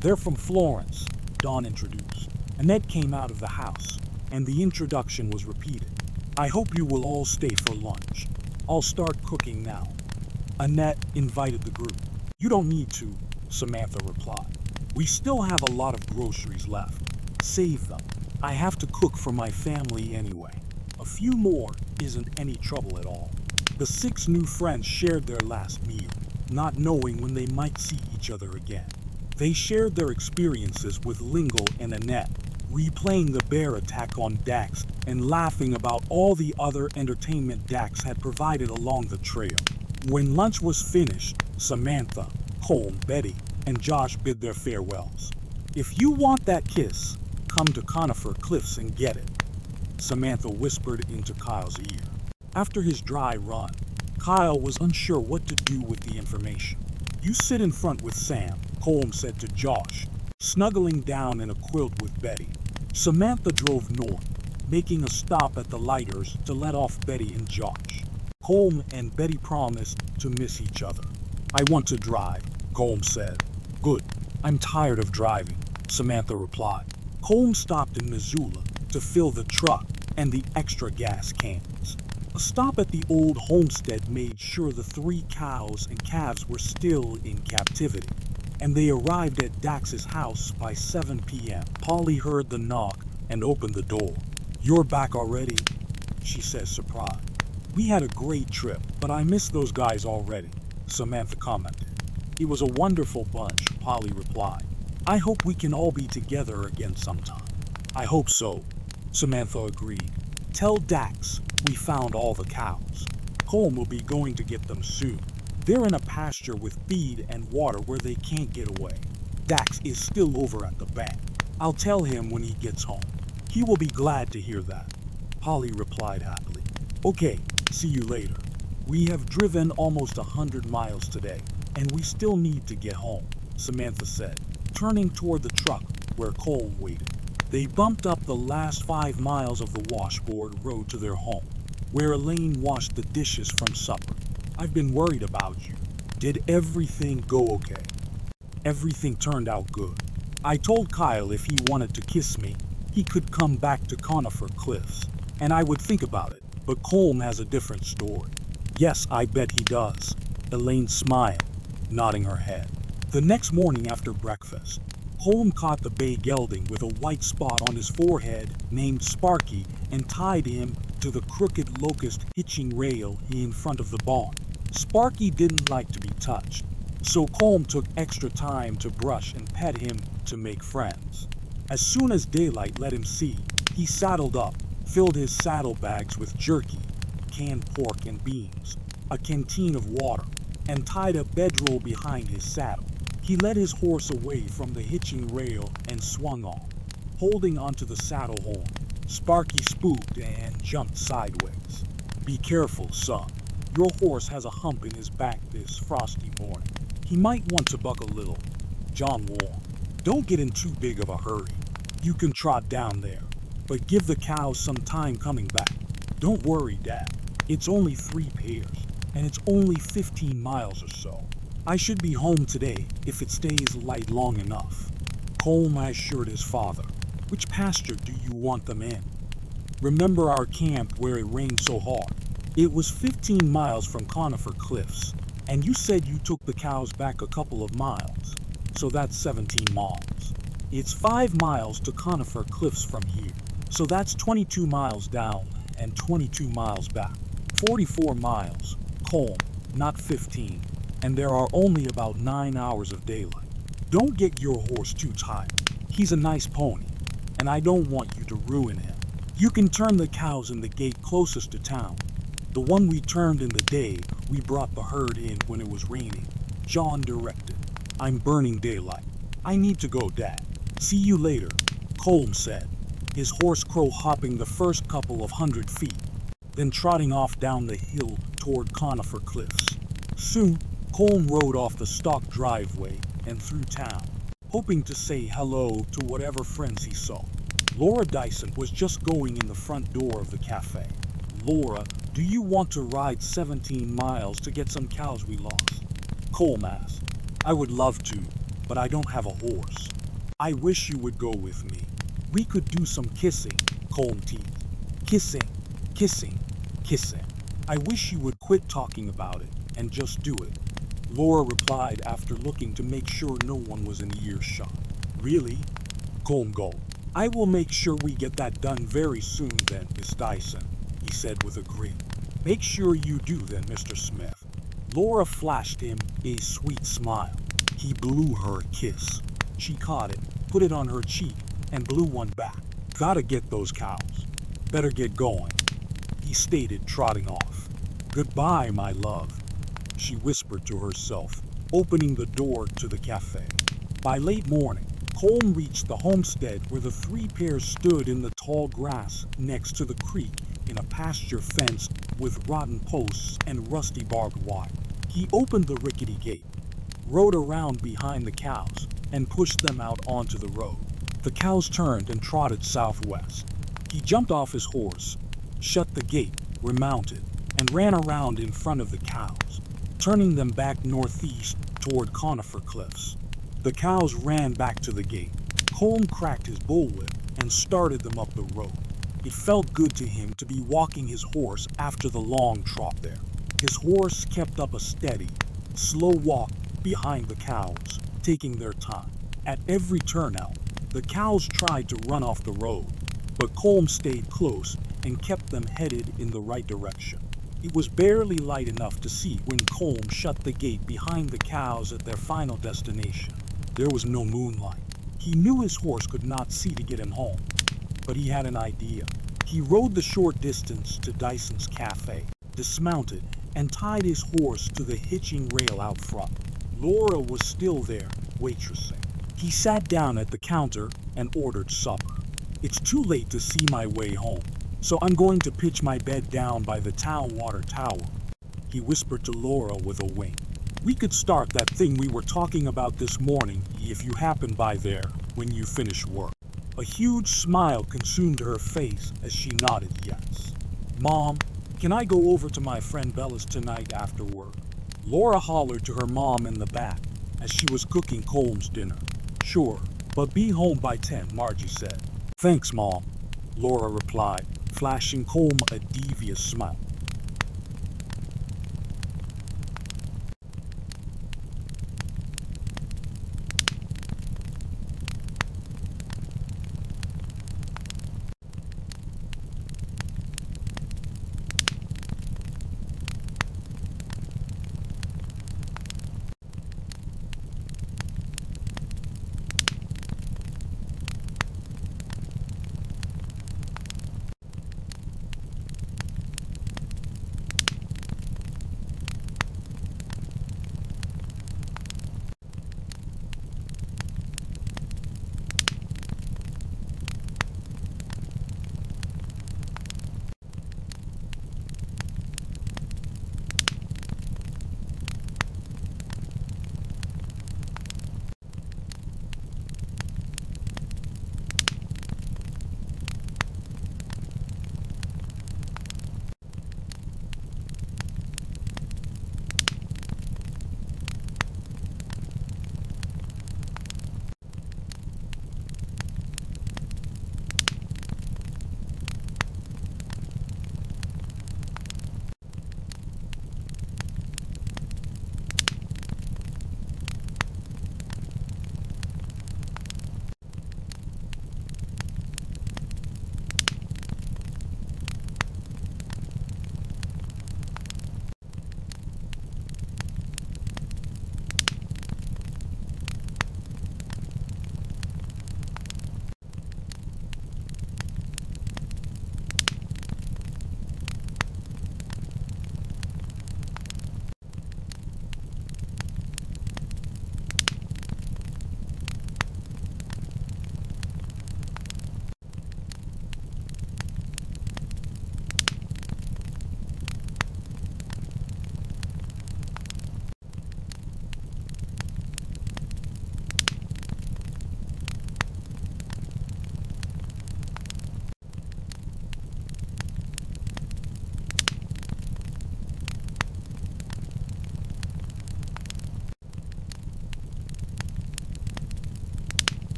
Speaker 1: They're from Florence, Dawn introduced. Annette came out of the house, and the introduction was repeated. I hope you will all stay for lunch. I'll start cooking now. Annette invited the group. You don't need to, Samantha replied. We still have a lot of groceries left. Save them. I have to cook for my family anyway. A few more isn't any trouble at all. The 6 new friends shared their last meal, not knowing when they might see each other again. They shared their experiences with Lingle and Annette, replaying the bear attack on Dax and laughing about all the other entertainment Dax had provided along the trail. When lunch was finished, Samantha, Colm, Betty, and Josh bid their farewells. If you want that kiss, come to Conifer Cliffs and get it, Samantha whispered into Kyle's ear. After his dry run, Kyle was unsure what to do with the information. You sit in front with Sam, Colm said to Josh, snuggling down in a quilt with Betty. Samantha drove north, making a stop at the lighters to let off Betty and Josh. Colm and Betty promised to miss each other. I want to drive, Colm said. Good. I'm tired of driving, Samantha replied. Colm stopped in Missoula to fill the truck and the extra gas cans. A stop at the old homestead made sure the 3 cows and calves were still in captivity, and they arrived at Dax's house by 7 p.m. Polly heard the knock and opened the door. You're back already? She said, surprised. We had a great trip, but I miss those guys already, Samantha commented. It was a wonderful bunch, Polly replied. I hope we can all be together again sometime. I hope so, Samantha agreed. Tell Dax we found all the cows. Colm will be going to get them soon. They're in a pasture with feed and water where they can't get away. Dax is still over at the bank. I'll tell him when he gets home. He will be glad to hear that, Polly replied happily. Okay, see you later. We have driven almost 100 miles today, and we still need to get home, Samantha said, turning toward the truck where Colm waited. They bumped up the last 5 miles of the washboard road to their home. where Elaine washed the dishes from supper. I've been worried about you. Did everything go okay? Everything turned out good. I told Kyle if he wanted to kiss me, he could come back to Conifer Cliffs, and I would think about it. But Colm has a different story. Yes, I bet he does. Elaine smiled, nodding her head. The next morning after breakfast, Colm caught the bay gelding with a white spot on his forehead named Sparky and tied him to the crooked locust hitching rail in front of the barn. Sparky didn't like to be touched, so Colm took extra time to brush and pet him to make friends. As soon as daylight let him see, he saddled up, filled his saddlebags with jerky, canned pork and beans, a canteen of water, and tied a bedroll behind his saddle. He led his horse away from the hitching rail and swung off, holding onto the saddle horn. Sparky spooked and jumped sideways. Be careful, son. Your horse has a hump in his back this frosty morning. He might want to buck a little. John warned. Don't get in too big of a hurry. You can trot down there, but give the cows some time coming back. Don't worry, Dad. It's only 3 pairs, and it's only 15 miles or so. I should be home today if it stays light long enough. Colm assured his father. Which pasture do you want them in? Remember our camp where it rained so hard? It was 15 miles from Conifer Cliffs, and you said you took the cows back a couple of miles, so that's 17 miles. It's 5 miles to Conifer Cliffs from here, so that's 22 miles down and 22 miles back. 44 miles, Colm, not 15, and there are only about 9 hours of daylight. Don't get your horse too tired. He's a nice pony, and I don't want you to ruin him. You can turn the cows in the gate closest to town. The one we turned in the day we brought the herd in when it was raining. John directed. I'm burning daylight. I need to go, Dad. See you later, Colm said, his horse crow hopping the first couple of 100 feet, then trotting off down the hill toward Conifer Cliffs. Soon, Colm rode off the stock driveway and through town, hoping to say hello to whatever friends he saw. Laura Dyson was just going in the front door of the cafe. Laura, do you want to ride 17 miles to get some cows we lost? Colm asked. I would love to, but I don't have a horse. I wish you would go with me. We could do some kissing, Colm teased. Kissing, kissing, kissing. I wish you would quit talking about it and just do it. Laura replied after looking to make sure no one was in earshot. Really? Colm gulped. I will make sure we get that done very soon then, Miss Dyson, he said with a grin. Make sure you do then, Mr. Smith. Laura flashed him a sweet smile. He blew her a kiss. She caught it, put it on her cheek, and blew one back. Gotta get those cows. Better get going, he stated, trotting off. Goodbye, my love, she whispered to herself, opening the door to the cafe. By late morning, Colm reached the homestead where the 3 pairs stood in the tall grass next to the creek in a pasture fenced with rotten posts and rusty barbed wire. He opened the rickety gate, rode around behind the cows, and pushed them out onto the road. The cows turned and trotted southwest. He jumped off his horse, shut the gate, remounted, and ran around in front of the cows, turning them back northeast toward Conifer Cliffs. The cows ran back to the gate. Colm cracked his bullwhip and started them up the road. It felt good to him to be walking his horse after the long trot there. His horse kept up a steady, slow walk behind the cows, taking their time. At every turnout, the cows tried to run off the road, but Colm stayed close and kept them headed in the right direction. It was barely light enough to see when Colm shut the gate behind the cows at their final destination. There was no moonlight. He knew his horse could not see to get him home, but he had an idea. He rode the short distance to Dyson's cafe, dismounted, and tied his horse to the hitching rail out front. Laura was still there, waitressing. He sat down at the counter and ordered supper. It's too late to see my way home, so I'm going to pitch my bed down by the town water tower, he whispered to Laura with a wink. We could start that thing we were talking about this morning if you happen by there when you finish work. A huge smile consumed her face as she nodded yes. Mom, Can I go over to my friend Bella's tonight after work? Laura hollered to her mom in the back as she was cooking Colm's dinner. Sure, but be home by 10, Margie said. Thanks, Mom, Laura replied, flashing Colm a devious smile.